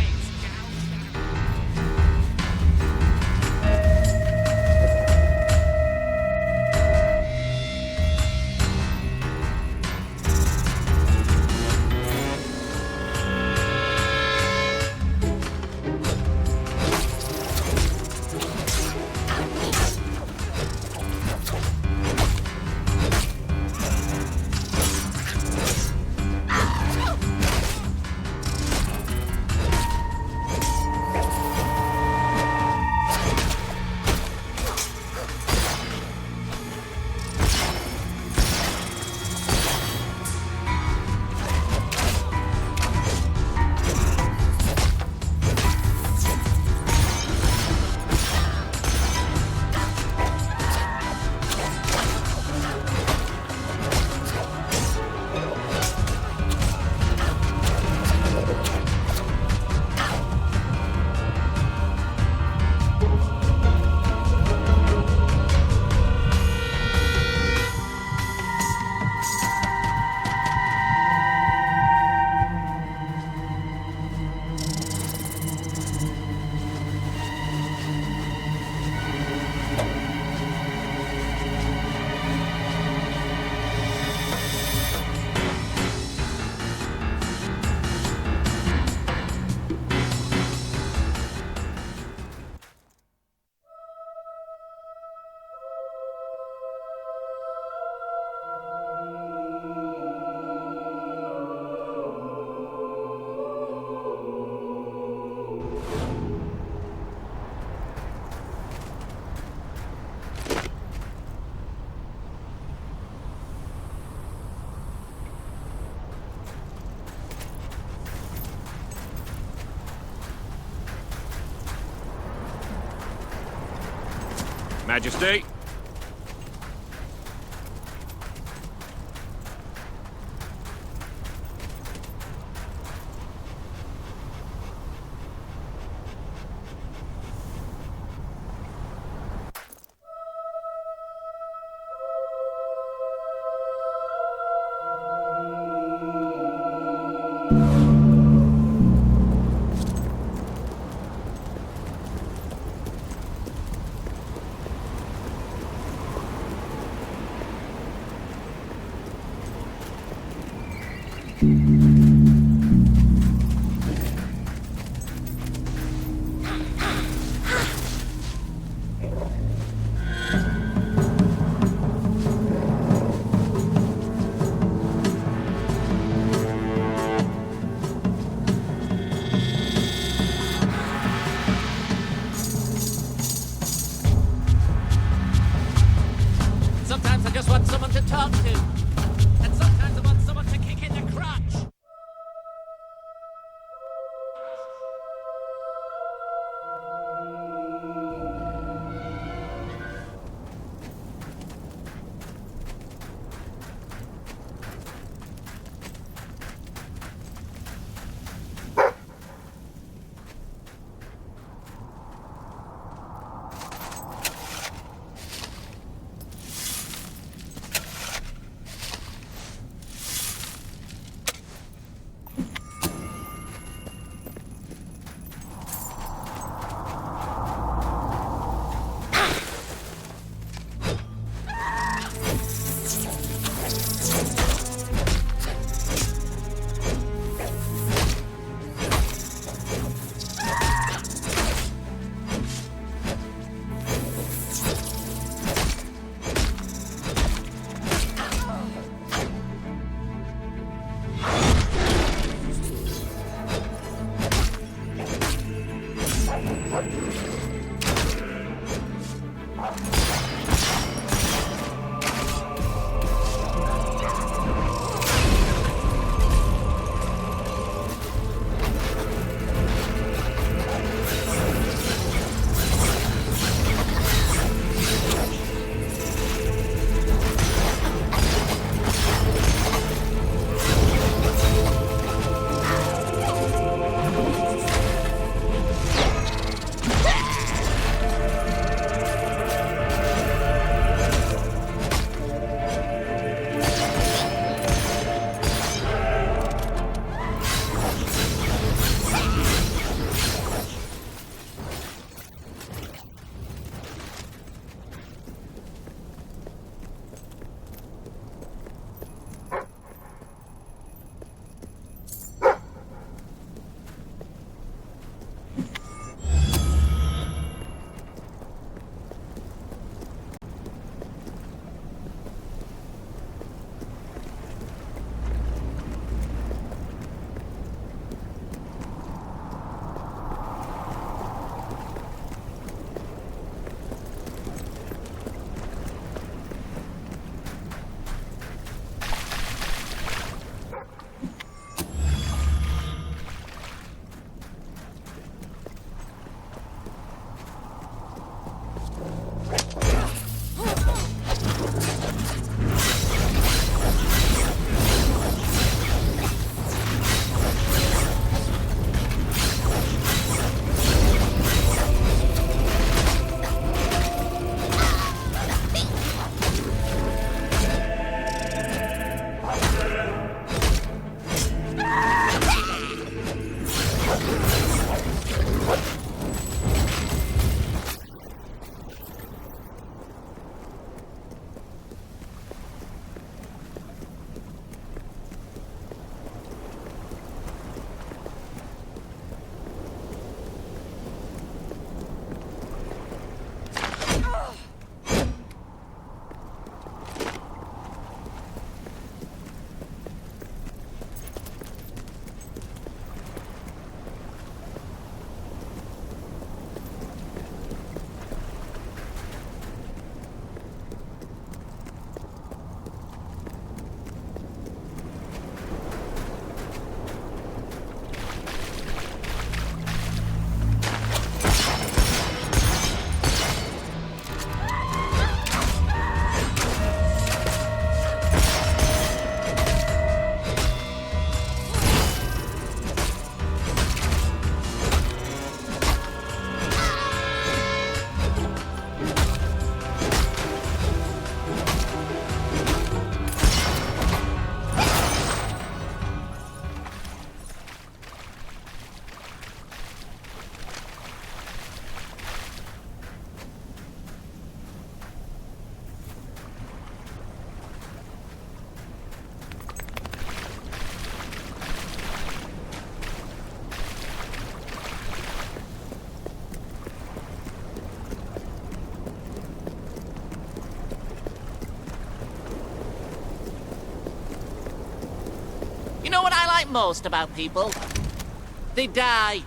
Majesty. Sometimes I just want someone to talk to. And sometimes I want someone to kick in the crotch. like most about people. They die.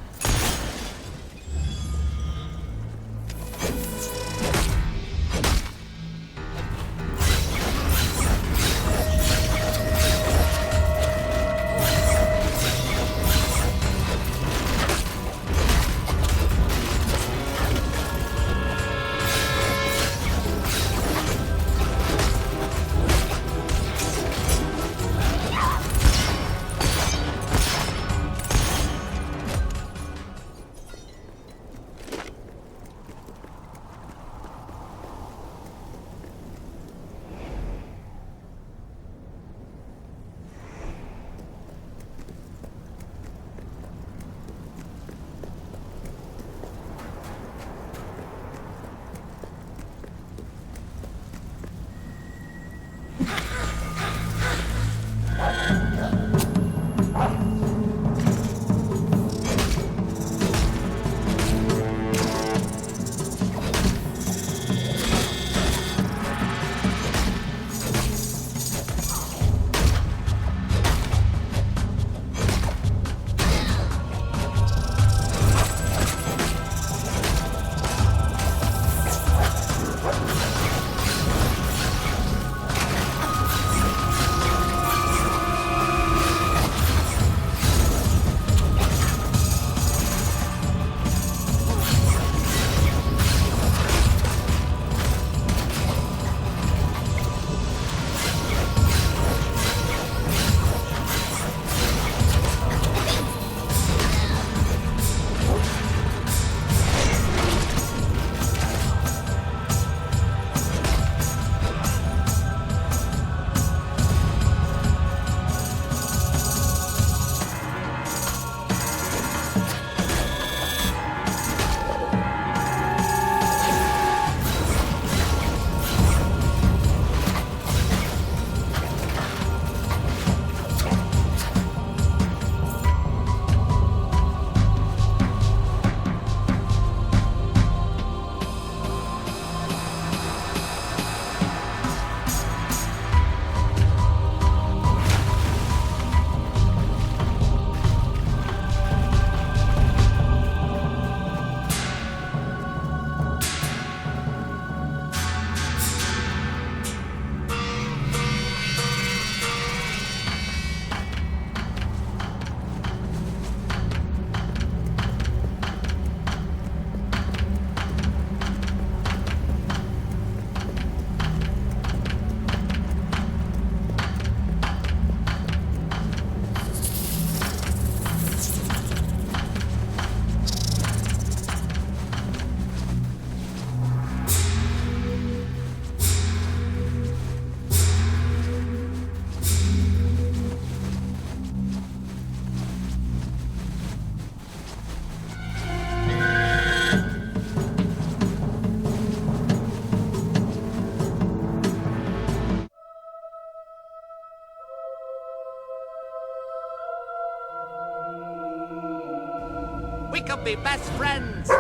We could be best friends.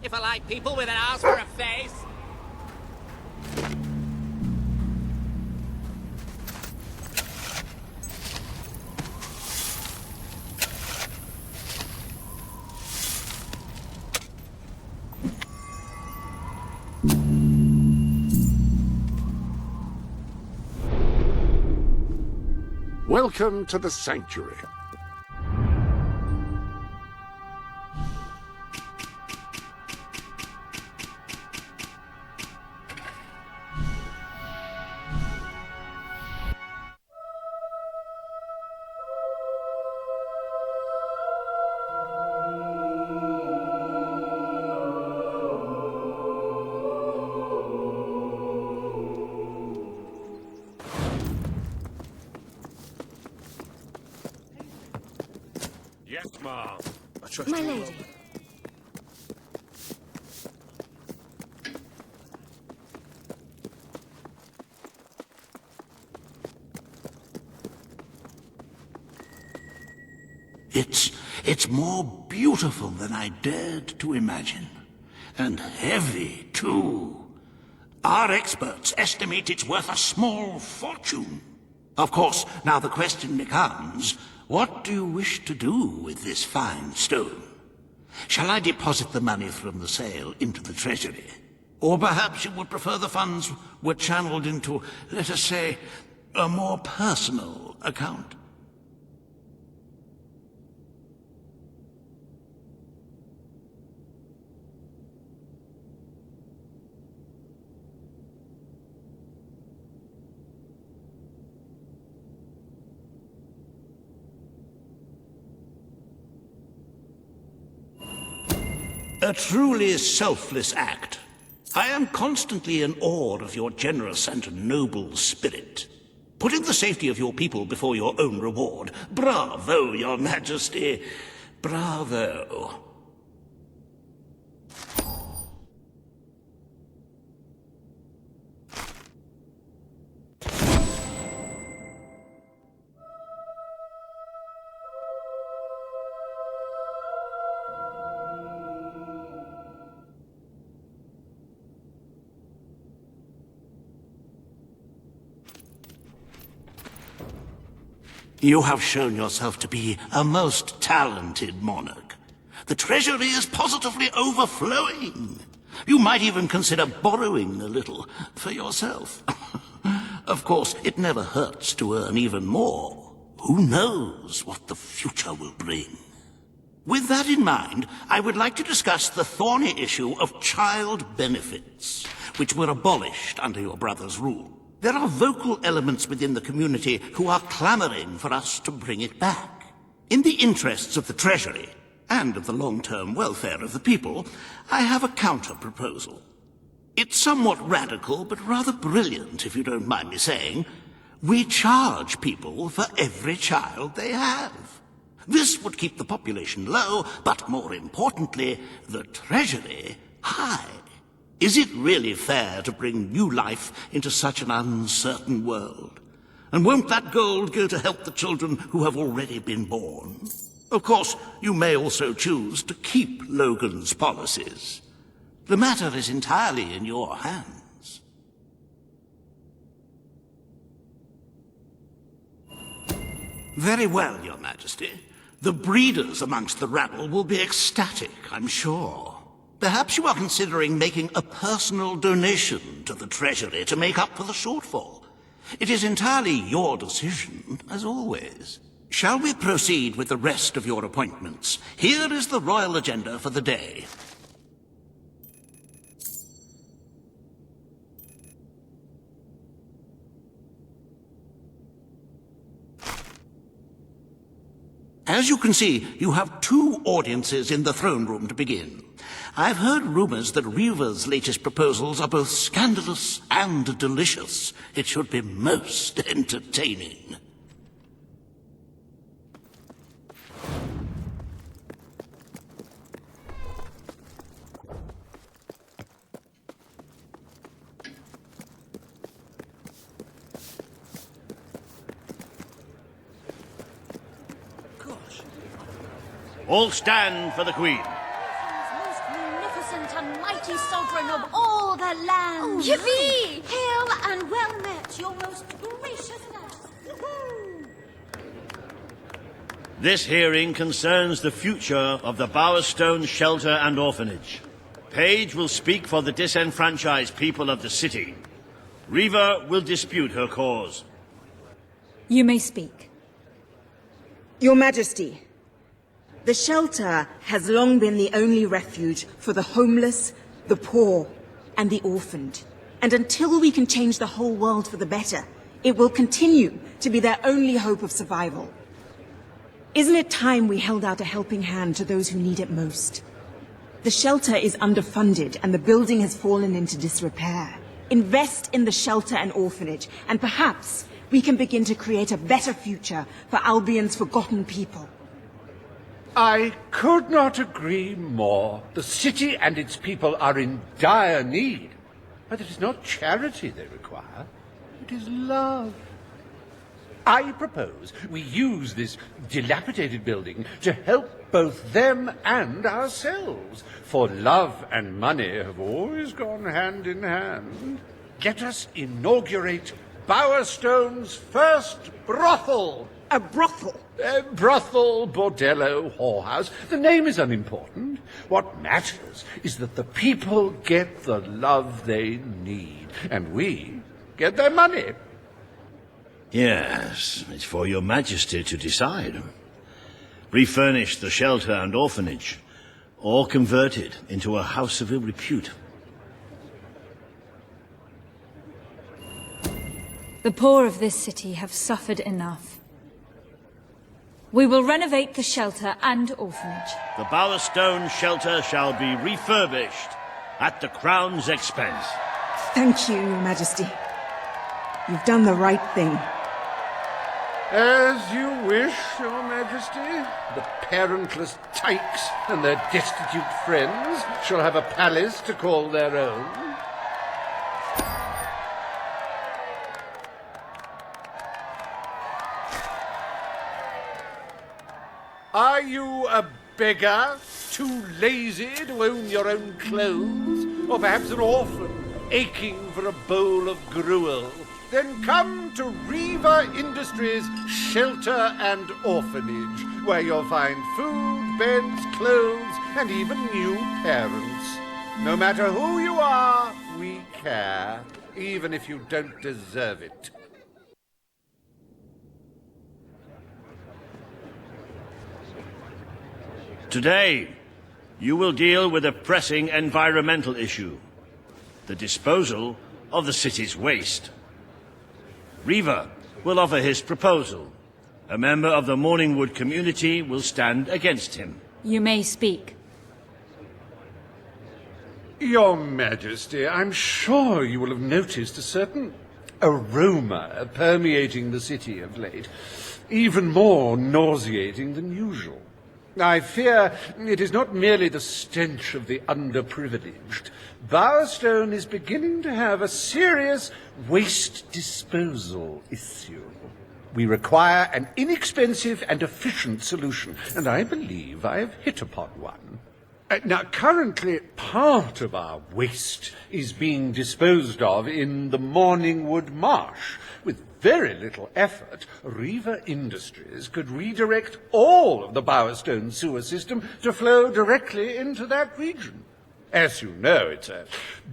If I like people with an ass for a face. Welcome to the Sanctuary. Yes, ma'am. I trust My you lady. will. It's more beautiful than I dared to imagine. And heavy, too. Our experts estimate it's worth a small fortune. Of course, now the question becomes, What do you wish to do with this fine stone? Shall I deposit the money from the sale into the treasury? Or perhaps you would prefer the funds were channeled into, let us say, a more personal account? A truly selfless act. I am constantly in awe of your generous and noble spirit. Putting the safety of your people before your own reward. Bravo, Your Majesty. Bravo. You have shown yourself to be a most talented monarch. The treasury is positively overflowing. You might even consider borrowing a little for yourself. Of course, it never hurts to earn even more. Who knows what the future will bring? With that in mind, I would like to discuss the thorny issue of child benefits, which were abolished under your brother's rule. There are vocal elements within the community who are clamoring for us to bring it back. In the interests of the Treasury, and of the long-term welfare of the people, I have a counter-proposal. It's somewhat radical, but rather brilliant, if you don't mind me saying. We charge people for every child they have. This would keep the population low, but more importantly, the Treasury high. Is it really fair to bring new life into such an uncertain world? And won't that gold go to help the children who have already been born? Of course, you may also choose to keep Logan's policies. The matter is entirely in your hands. Very well, Your Majesty. The breeders amongst the rabble will be ecstatic, I'm sure. Perhaps you are considering making a personal donation to the Treasury to make up for the shortfall. It is entirely your decision, as always. Shall we proceed with the rest of your appointments? Here is the royal agenda for the day. As you can see, you have 2 audiences in the throne room to begin. I've heard rumors that Reaver's latest proposals are both scandalous and delicious. It should be most entertaining. All stand for the Queen. Most magnificent and mighty sovereign of all the land. Oh, yippee! Hail and well met, your most gracious majesty. This hearing concerns the future of the Bowerstone Shelter and Orphanage. Paige will speak for the disenfranchised people of the city. Reaver will dispute her cause. You may speak. Your Majesty, the shelter has long been the only refuge for the homeless, the poor, and the orphaned. And until we can change the whole world for the better, it will continue to be their only hope of survival. Isn't it time we held out a helping hand to those who need it most? The shelter is underfunded and the building has fallen into disrepair. Invest in the shelter and orphanage, and perhaps we can begin to create a better future for Albion's forgotten people. I could not agree more. The city and its people are in dire need. But it is not charity they require. It is love. I propose we use this dilapidated building to help both them and ourselves. For love and money have always gone hand in hand. Let us inaugurate Bowerstone's first brothel. A brothel? brothel. Brothel, bordello, whorehouse. The name is unimportant. What matters is that the people get the love they need, and we get their money. Yes, it's for your majesty to decide. Refurnish the shelter and orphanage, or convert it into a house of ill repute. The poor of this city have suffered enough. We will renovate the shelter and orphanage. The Bowerstone shelter shall be refurbished at the Crown's expense. Thank you, Your Majesty. You've done the right thing. As you wish, Your Majesty. The parentless tykes and their destitute friends shall have a palace to call their own. Are you a beggar, too lazy to own your own clothes? Or perhaps an orphan, aching for a bowl of gruel? Then come to Riva Industries Shelter and Orphanage, where you'll find food, beds, clothes, and even new parents. No matter who you are, we care, even if you don't deserve it. Today, you will deal with a pressing environmental issue. The disposal of the city's waste. Riva will offer his proposal. A member of the Morningwood community will stand against him. You may speak. Your Majesty, I'm sure you will have noticed a certain aroma permeating the city of late, even more nauseating than usual. I fear it is not merely the stench of the underprivileged. Bowerstone is beginning to have a serious waste disposal issue. We require an inexpensive and efficient solution, and I believe I have hit upon one. Now, currently, part of our waste is being disposed of in the Morningwood Marsh. With very little effort, Riva Industries could redirect all of the Bowerstone sewer system to flow directly into that region. As you know, it's a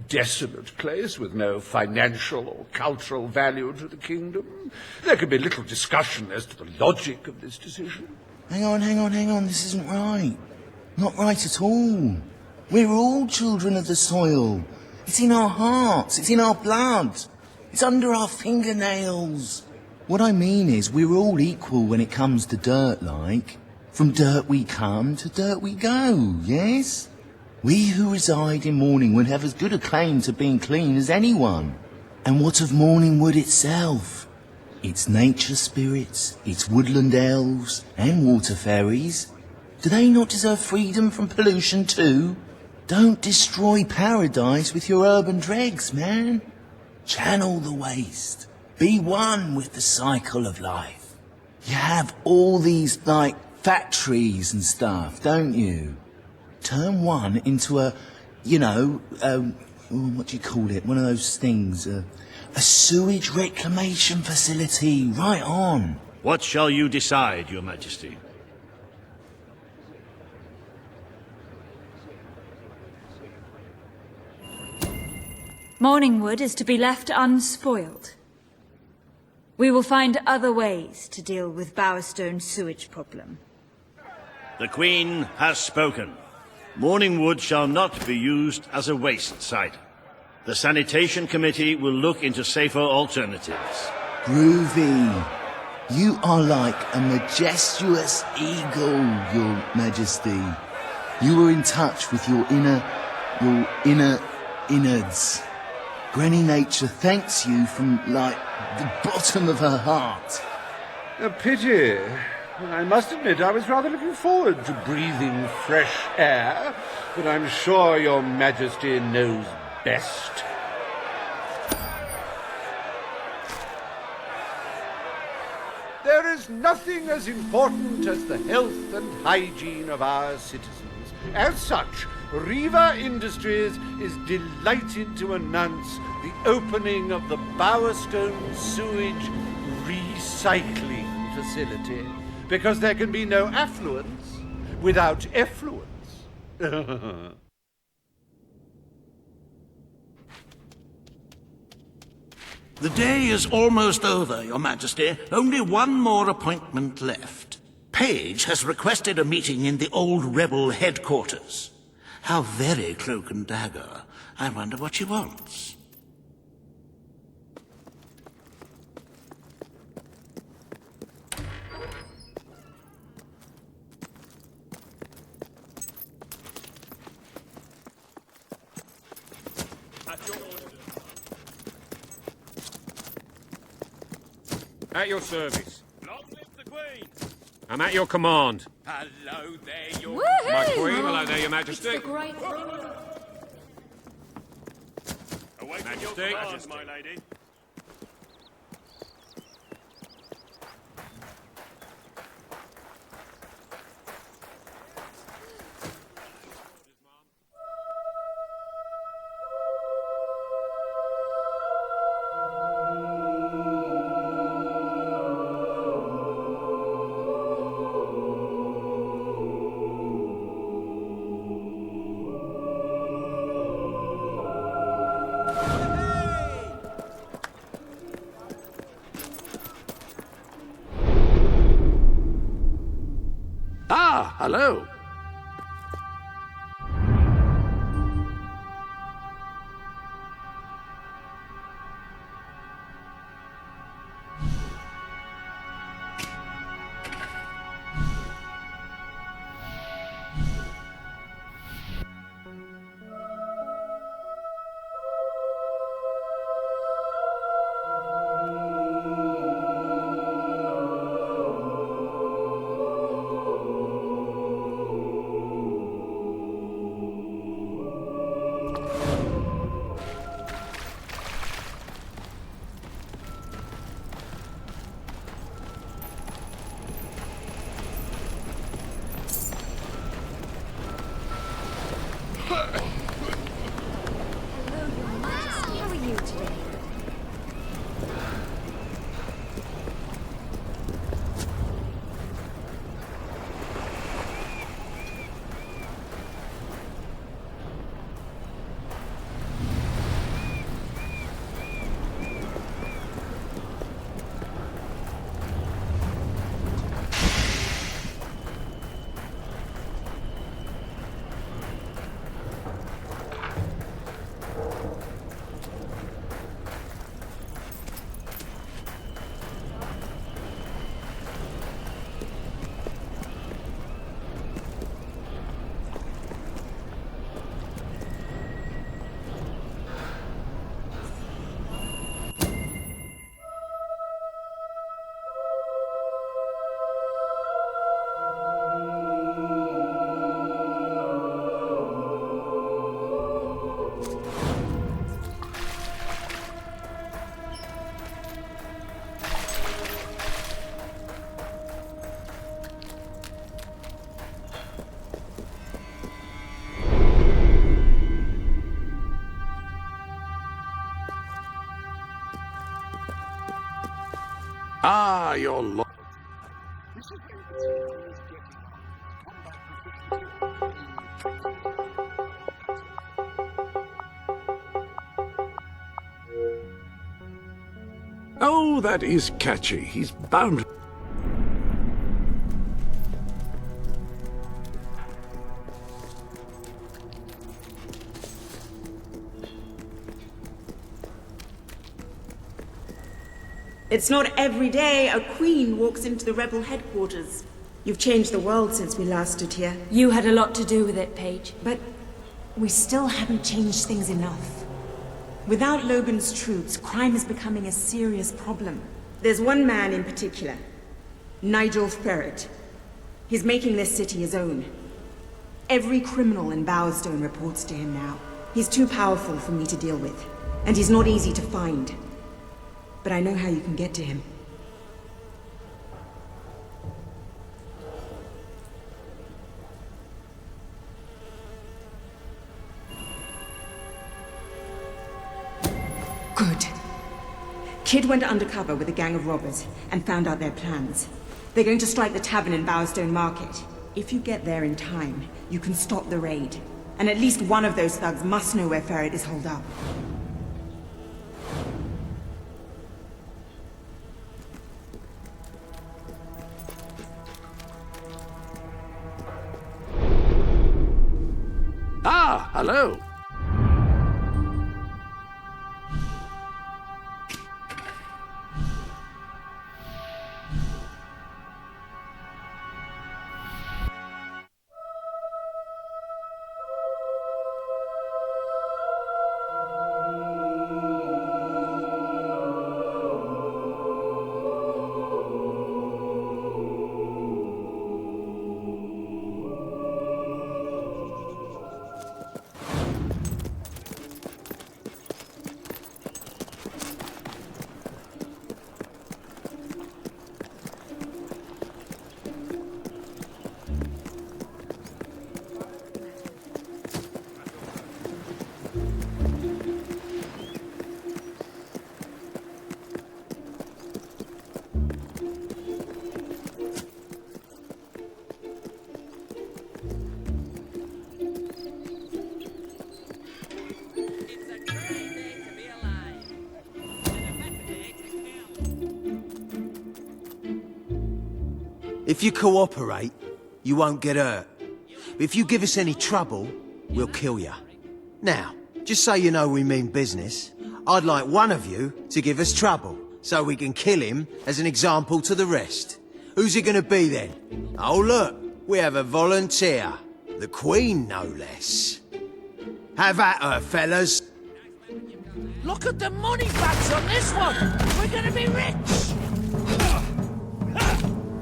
desolate place with no financial or cultural value to the kingdom. There could be little discussion as to the logic of this decision. Hang on, this isn't right. Not right at all. We're all children of the soil. It's in our hearts, it's in our blood. It's under our fingernails. What I mean is, we're all equal when it comes to dirt, like. From dirt we come to dirt we go, yes? We who reside in Morningwood have as good a claim to being clean as anyone. And what of Morningwood itself? Its nature spirits, its woodland elves, and water fairies. Do they not deserve freedom from pollution too? Don't destroy paradise with your urban dregs, man. Channel the waste. Be one with the cycle of life. You have all these, like, factories and stuff, don't you? Turn one into a, what do you call it? One of those things, a sewage reclamation facility, right on. What shall you decide, Your Majesty? Morningwood is to be left unspoiled. We will find other ways to deal with Bowerstone's sewage problem. The Queen has spoken. Morningwood shall not be used as a waste site. The Sanitation Committee will look into safer alternatives. Groovy. You are like a majestuous eagle, Your Majesty. You are in touch with your inner innards. Granny Nature thanks you from, like, the bottom of her heart. A pity. I must admit I was rather looking forward to breathing fresh air, but I'm sure Your Majesty knows best. There is nothing as important as the health and hygiene of our citizens. As such, Riva Industries is delighted to announce the opening of the Bowerstone Sewage Recycling Facility. because there can be no affluence without effluence. The day is almost over, Your Majesty. Only one more appointment left. Page has requested a meeting in the old rebel headquarters. How very cloak and dagger. I wonder what she wants. At your service. Long live the Queen! I'm at your command. Hello there, Your My Queen, hello there, Your Majesty. Great Majesty. Your command, my lady. Ah, hello. How are you today? Ah, your lord. Oh, that is catchy. He's bound. It's not every day a queen walks into the rebel headquarters. You've changed the world since we last stood here. You had a lot to do with it, Paige. But we still haven't changed things enough. Without Logan's troops, crime is becoming a serious problem. There's one man in particular, Nigel Ferret. He's making this city his own. Every criminal in Bowerstone reports to him now. He's too powerful for me to deal with, and he's not easy to find. But I know how you can get to him. Good. Kid went undercover with a gang of robbers and found out their plans. They're going to strike the tavern in Bowerstone Market. If you get there in time, you can stop the raid. And at least one of those thugs must know where Ferret is holed up. Ah, hello. If you cooperate, you won't get hurt. But if you give us any trouble, we'll kill you. Now, just so you know we mean business, I'd like one of you to give us trouble, so we can kill him as an example to the rest. Who's it gonna be then? Oh look, we have a volunteer. The Queen, no less. Have at her, fellas. Look at the money bags on this one! We're gonna be rich!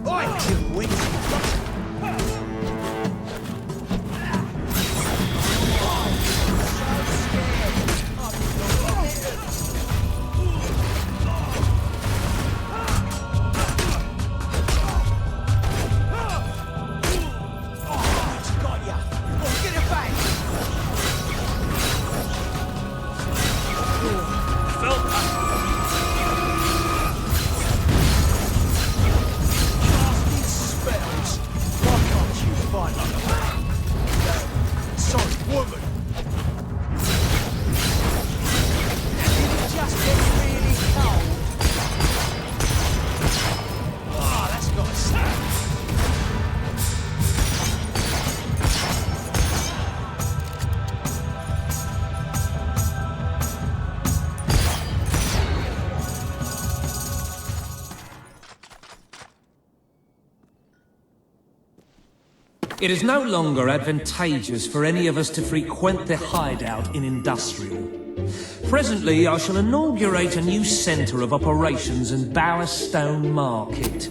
Oi, you witch! It is no longer advantageous for any of us to frequent the hideout in Industrial. Presently, I shall inaugurate a new centre of operations in Bowerstone Market.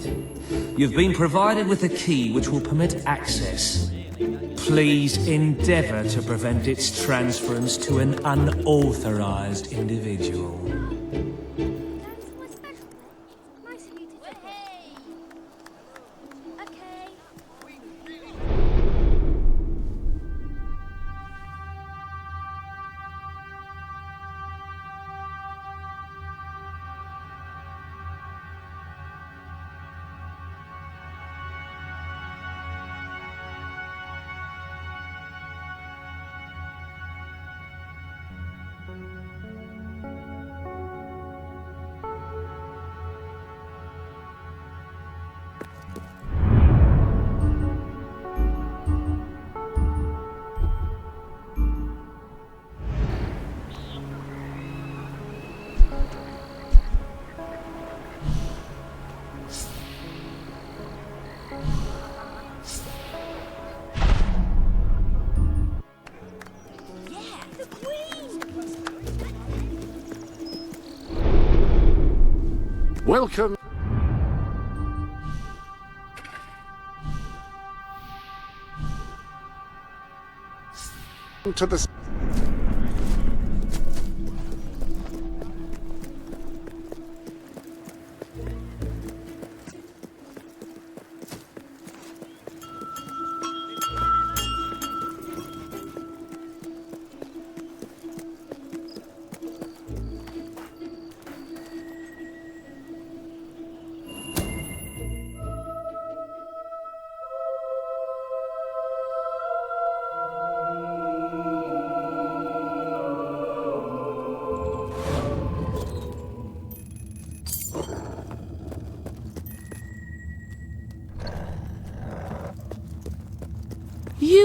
You've been provided with a key which will permit access. Please endeavour to prevent its transference to an unauthorised individual. Welcome. To the...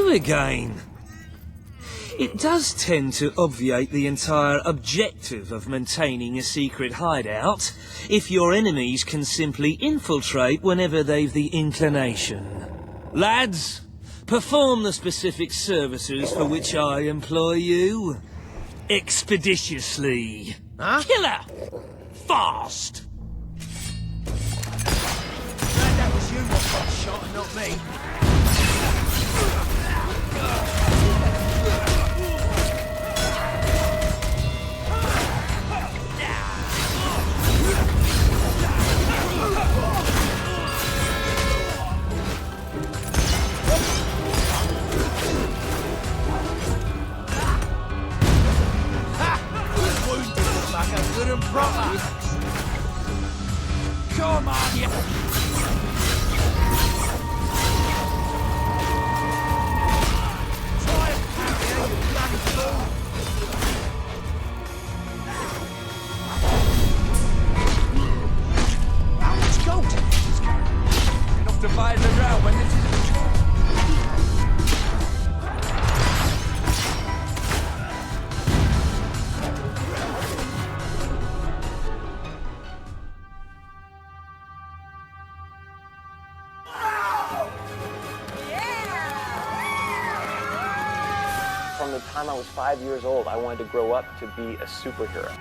you again. It does tend to obviate the entire objective of maintaining a secret hideout if your enemies can simply infiltrate whenever they've the inclination. Lads, perform the specific services for which I employ you. Expeditiously. Huh? Killer! Fast! Glad that was you what got shot and not me. Good and proper. Come on, you. Try and carry her, you bloody fool. How much gold did this carry? Enough to buy the ground when this is a From the time I was 5 years old, I wanted to grow up to be a superhero.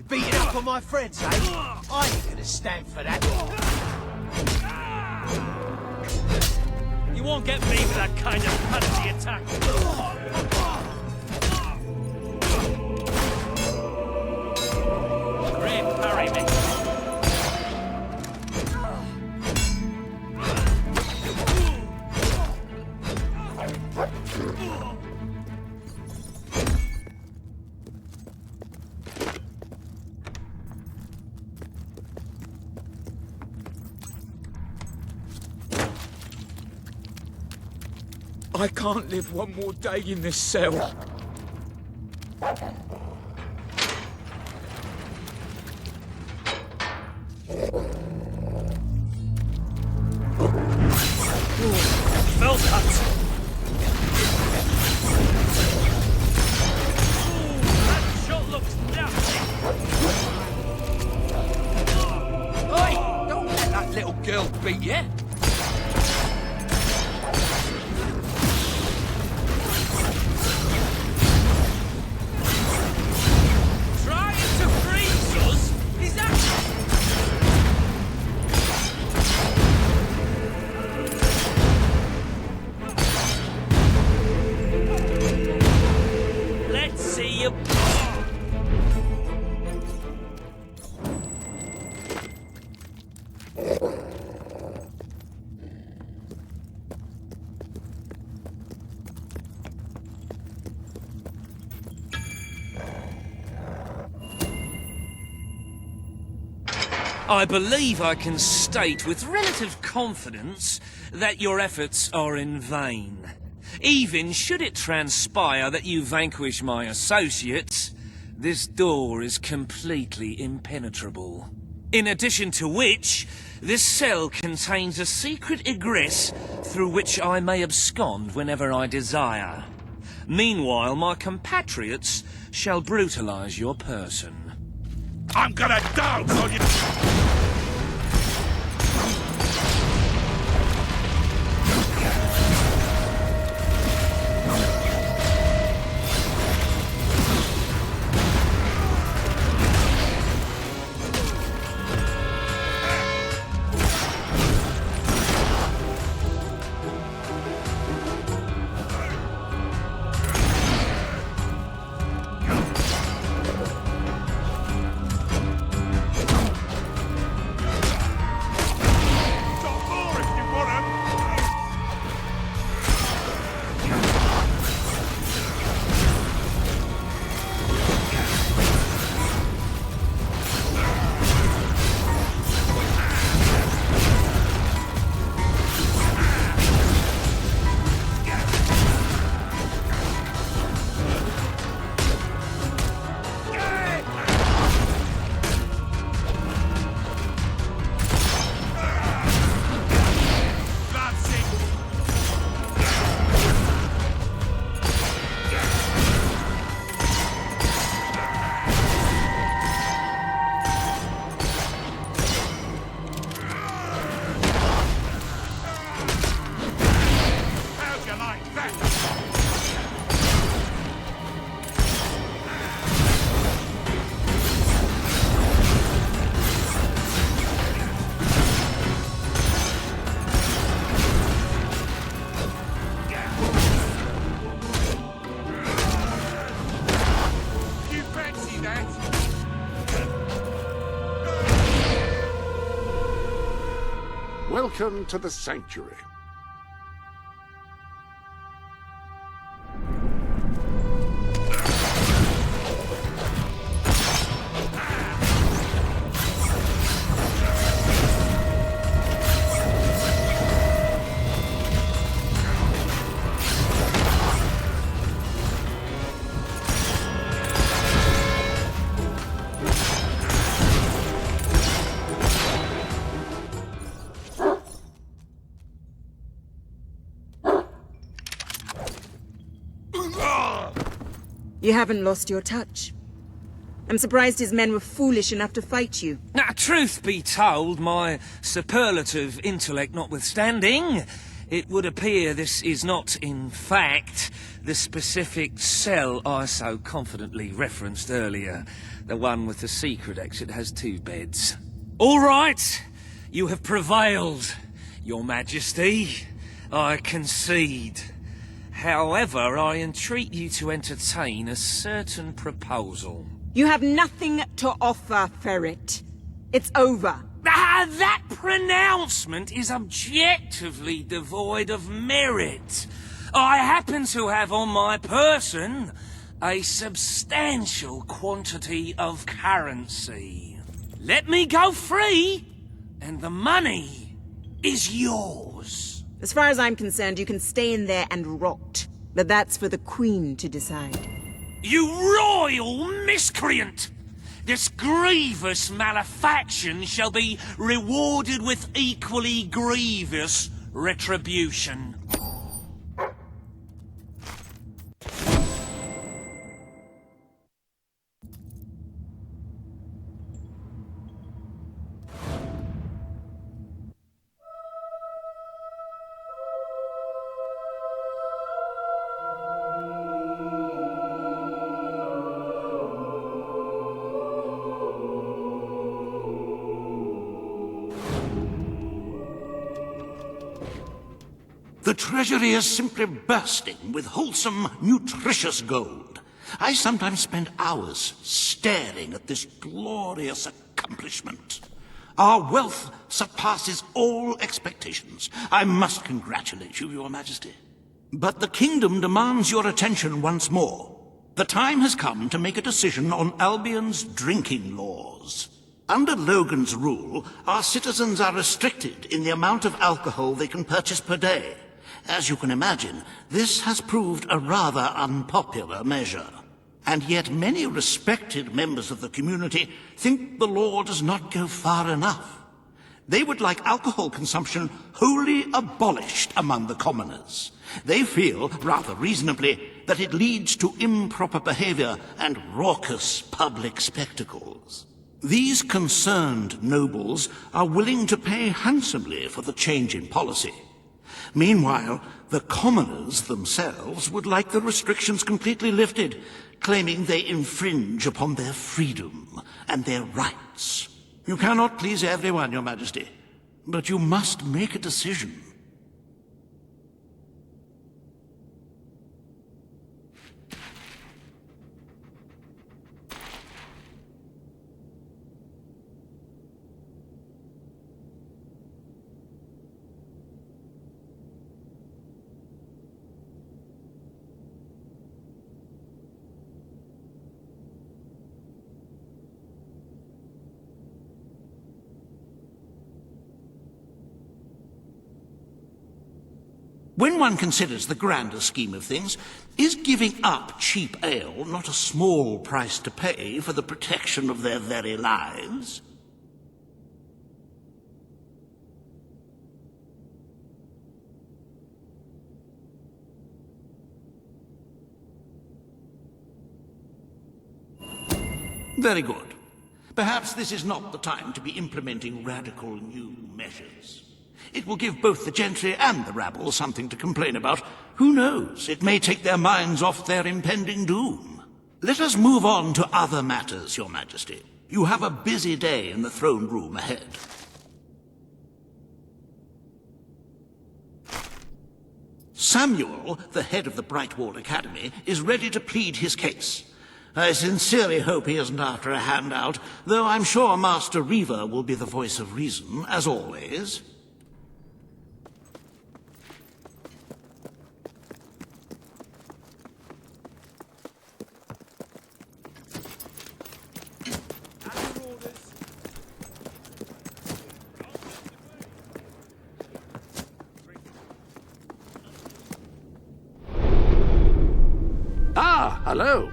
Beating up on my friends, eh? I ain't gonna stand for that. You won't get me with that kind of penalty attack. Great parry, mate. I can't live one more day in this cell. Fell cut. That shot looks nasty. Oi! Don't let that little girl beat you. I believe I can state with relative confidence that your efforts are in vain. Even should it transpire that you vanquish my associates, this door is completely impenetrable. In addition to which, this cell contains a secret egress through which I may abscond whenever I desire. Meanwhile, my compatriots shall brutalize your person. I'm gonna dance on you! welcome to the sanctuary. You haven't lost your touch. I'm surprised his men were foolish enough to fight you. Now, truth be told, my superlative intellect notwithstanding, it would appear this is not, in fact, the specific cell I so confidently referenced earlier. The one with the secret exit has 2 beds. All right, you have prevailed, Your Majesty. I concede. However, I entreat you to entertain a certain proposal. You have nothing to offer, Ferret. It's over. That pronouncement is objectively devoid of merit. I happen to have on my person a substantial quantity of currency. Let me go free, and the money is yours. As far as I'm concerned, you can stay in there and rot. But that's for the Queen to decide. You royal miscreant! This grievous malefaction shall be rewarded with equally grievous retribution. The treasury is simply bursting with wholesome, nutritious gold. I sometimes spend hours staring at this glorious accomplishment. Our wealth surpasses all expectations. I must congratulate you, Your Majesty. But the kingdom demands your attention once more. The time has come to make a decision on Albion's drinking laws. Under Logan's rule, our citizens are restricted in the amount of alcohol they can purchase per day. As you can imagine, this has proved a rather unpopular measure. And yet many respected members of the community think the law does not go far enough. They would like alcohol consumption wholly abolished among the commoners. They feel, rather reasonably, that it leads to improper behavior and raucous public spectacles. These concerned nobles are willing to pay handsomely for the change in policy. Meanwhile, the commoners themselves would like the restrictions completely lifted, claiming they infringe upon their freedom and their rights. You cannot please everyone, Your Majesty, but you must make a decision. When one considers the grander scheme of things, is giving up cheap ale not a small price to pay for the protection of their very lives? Very good. Perhaps this is not the time to be implementing radical new measures. It will give both the gentry and the rabble something to complain about. Who knows? It may take their minds off their impending doom. Let us move on to other matters, Your Majesty. You have a busy day in the throne room ahead. Samuel, the head of the Brightwall Academy, is ready to plead his case. I sincerely hope he isn't after a handout, though I'm sure Master Reaver will be the voice of reason, as always. hello.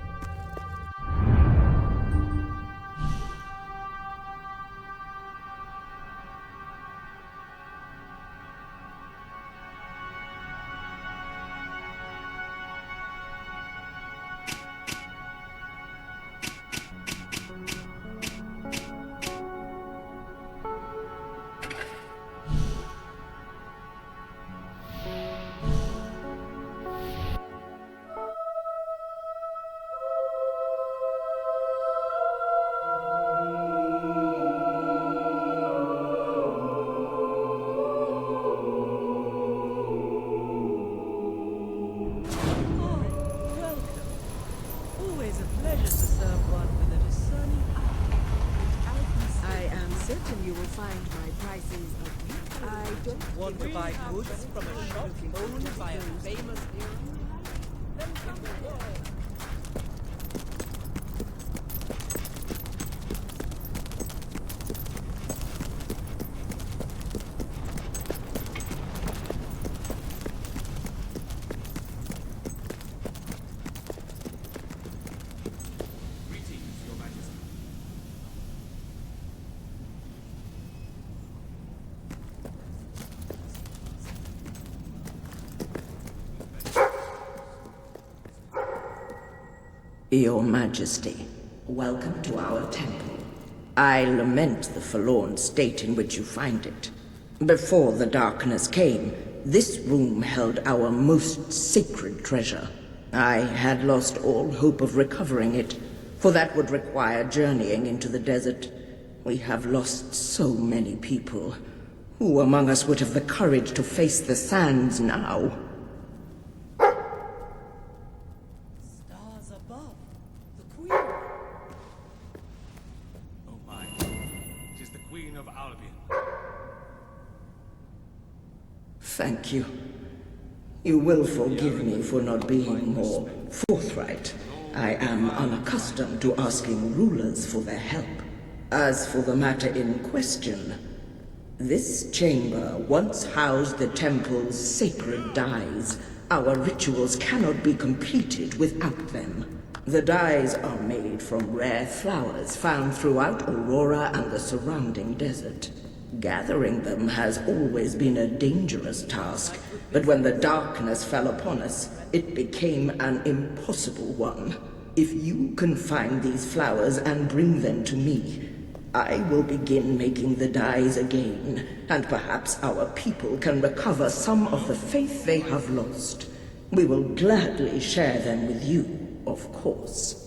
Always a pleasure to serve one with a discerning eye. I am certain you will find my prices agreeable. I don't Want to buy goods from a shop owned by a famous hero? Your Majesty, welcome to our temple. I lament the forlorn state in which you find it. Before the darkness came, this room held our most sacred treasure. I had lost all hope of recovering it, for that would require journeying into the desert. We have lost so many people. Who among us would have the courage to face the sands now? Stars above. The Queen. Oh my. Tis the Queen of Albion. Thank you. You will forgive me for not being more forthright. I am unaccustomed to asking rulers for their help. As for the matter in question, this chamber once housed the temple's sacred dyes. Our rituals cannot be completed without them. The dyes are made from rare flowers found throughout Aurora and the surrounding desert. Gathering them has always been a dangerous task, but when the darkness fell upon us, it became an impossible one. If you can find these flowers and bring them to me, I will begin making the dyes again, and perhaps our people can recover some of the faith they have lost. We will gladly share them with you, of course.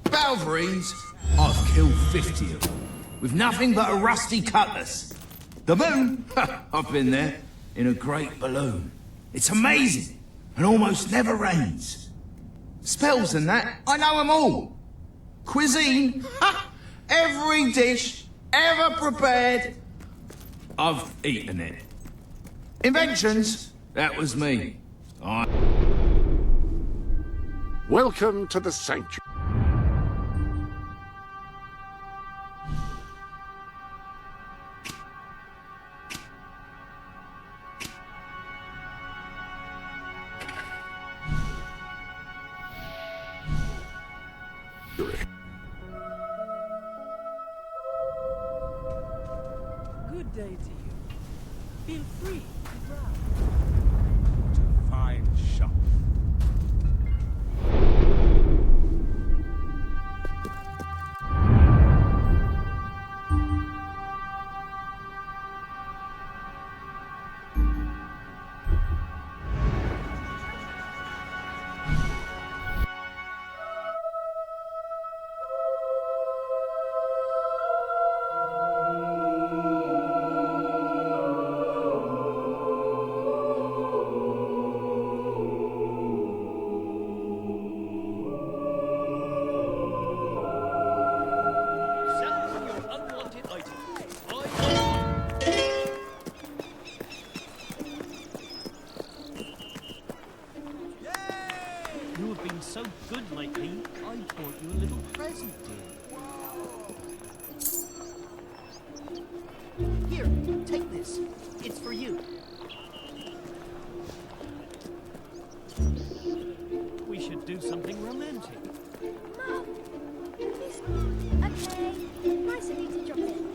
Balverines? I've killed 50 of them, with nothing but a rusty cutlass. The moon? I've been there, in a great balloon. It's amazing, and almost never rains. Spells and that, I know them all. Cuisine? Every dish ever prepared, I've eaten it. Inventions? That was me. Welcome to the sanctuary. Good day to you. Feel free to browse. To fine shop. You've been so good lately, I bought you a little present, dear. Here, take this. It's for you. We should do something romantic. Mum! Miss... Okay. Nice of you to drop in.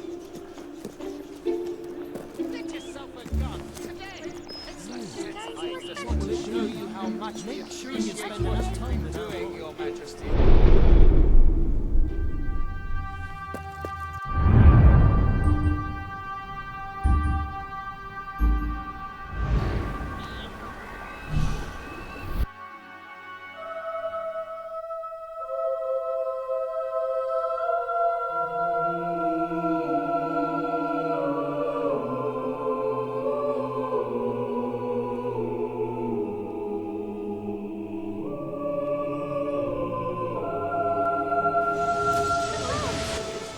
Let yourself a gun today. It's a shit. I just want to show you how much we appreciate spend enough time with her. doing, Your Majesty.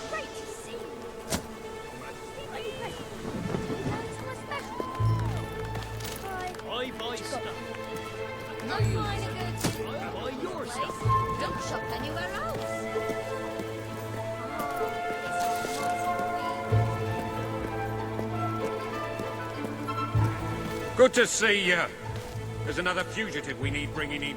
Great to see you. Are you ready? That's my special. Hi. I buy stuff. No, you find a good. I buy your stuff. Don't shop anywhere else. Good to see you. There's another fugitive we need bringing in.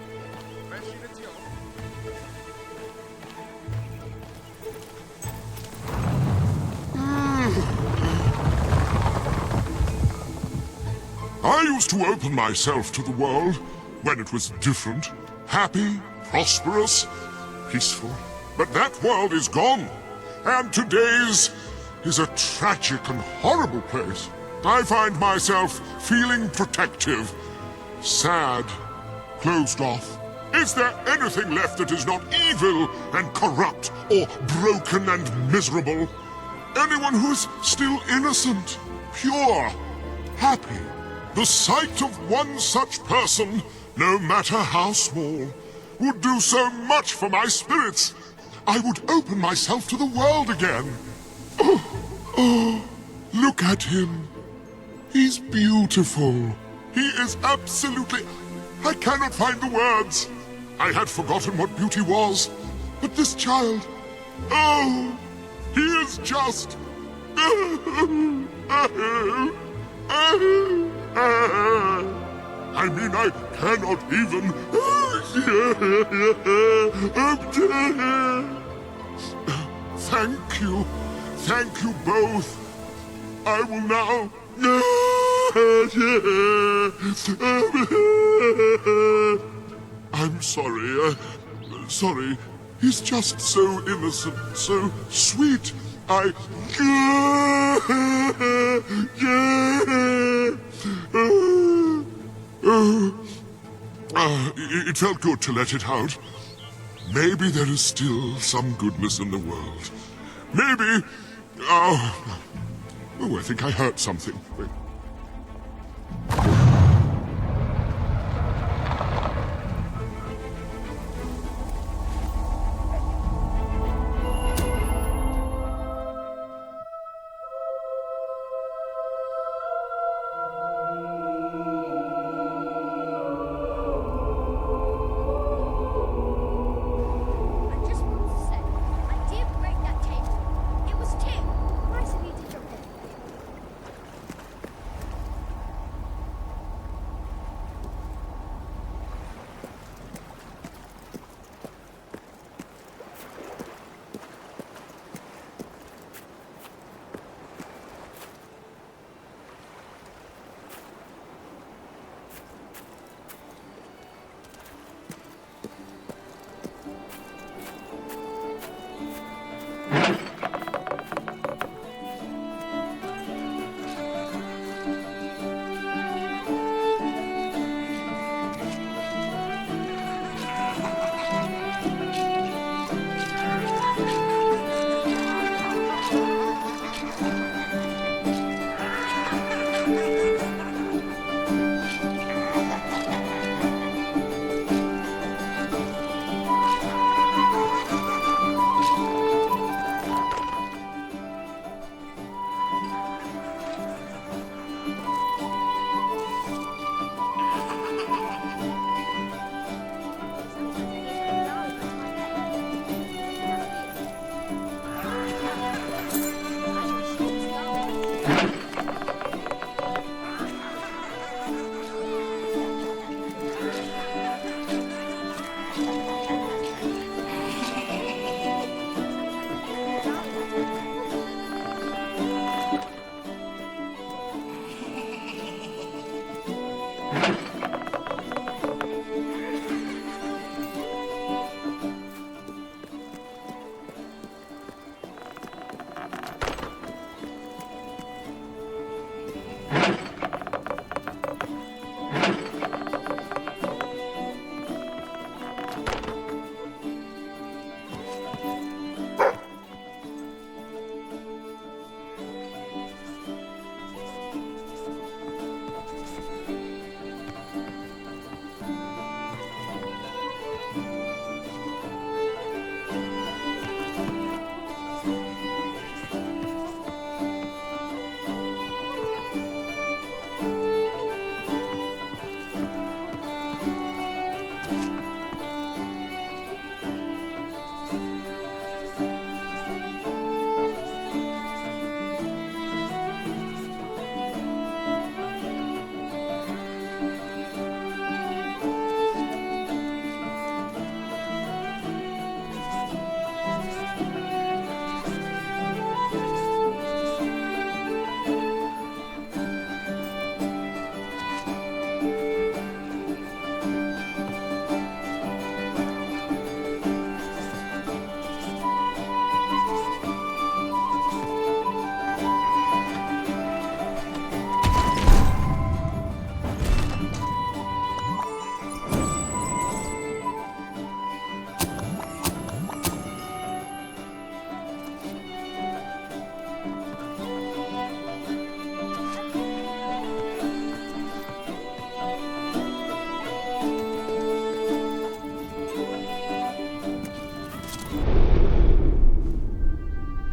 I used to open myself to the world when it was different, happy, prosperous, peaceful. But that world is gone, and today's is a tragic and horrible place. I find myself feeling protective, sad, closed off. Is there anything left that is not evil and corrupt or broken and miserable? Anyone who is still innocent, pure, happy? The sight of one such person, no matter how small, would do so much for my spirits. I would open myself to the world again. Oh, look at him. He's beautiful. He is absolutely... I cannot find the words. I had forgotten what beauty was. But this child... Oh, he is just... I mean, I cannot even... Thank you. Thank you both. I will now... I'm sorry. Sorry. He's just so innocent, so sweet. It felt good to let it out. Maybe there is still some goodness in the world. Maybe... Oh, I think I heard something. Wait. I just want to say, I did break that table. It was Tim. Nice of you to drop in.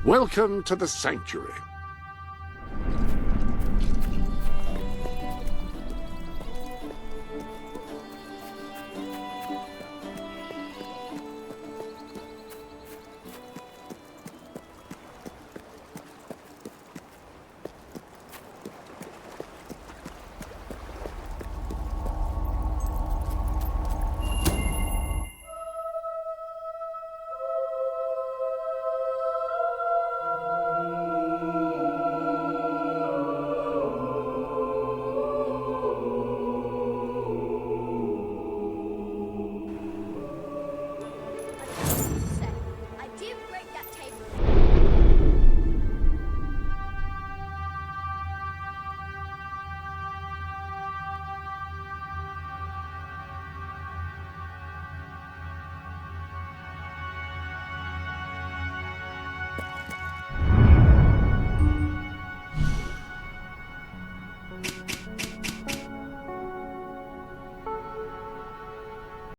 Welcome to the Sanctuary.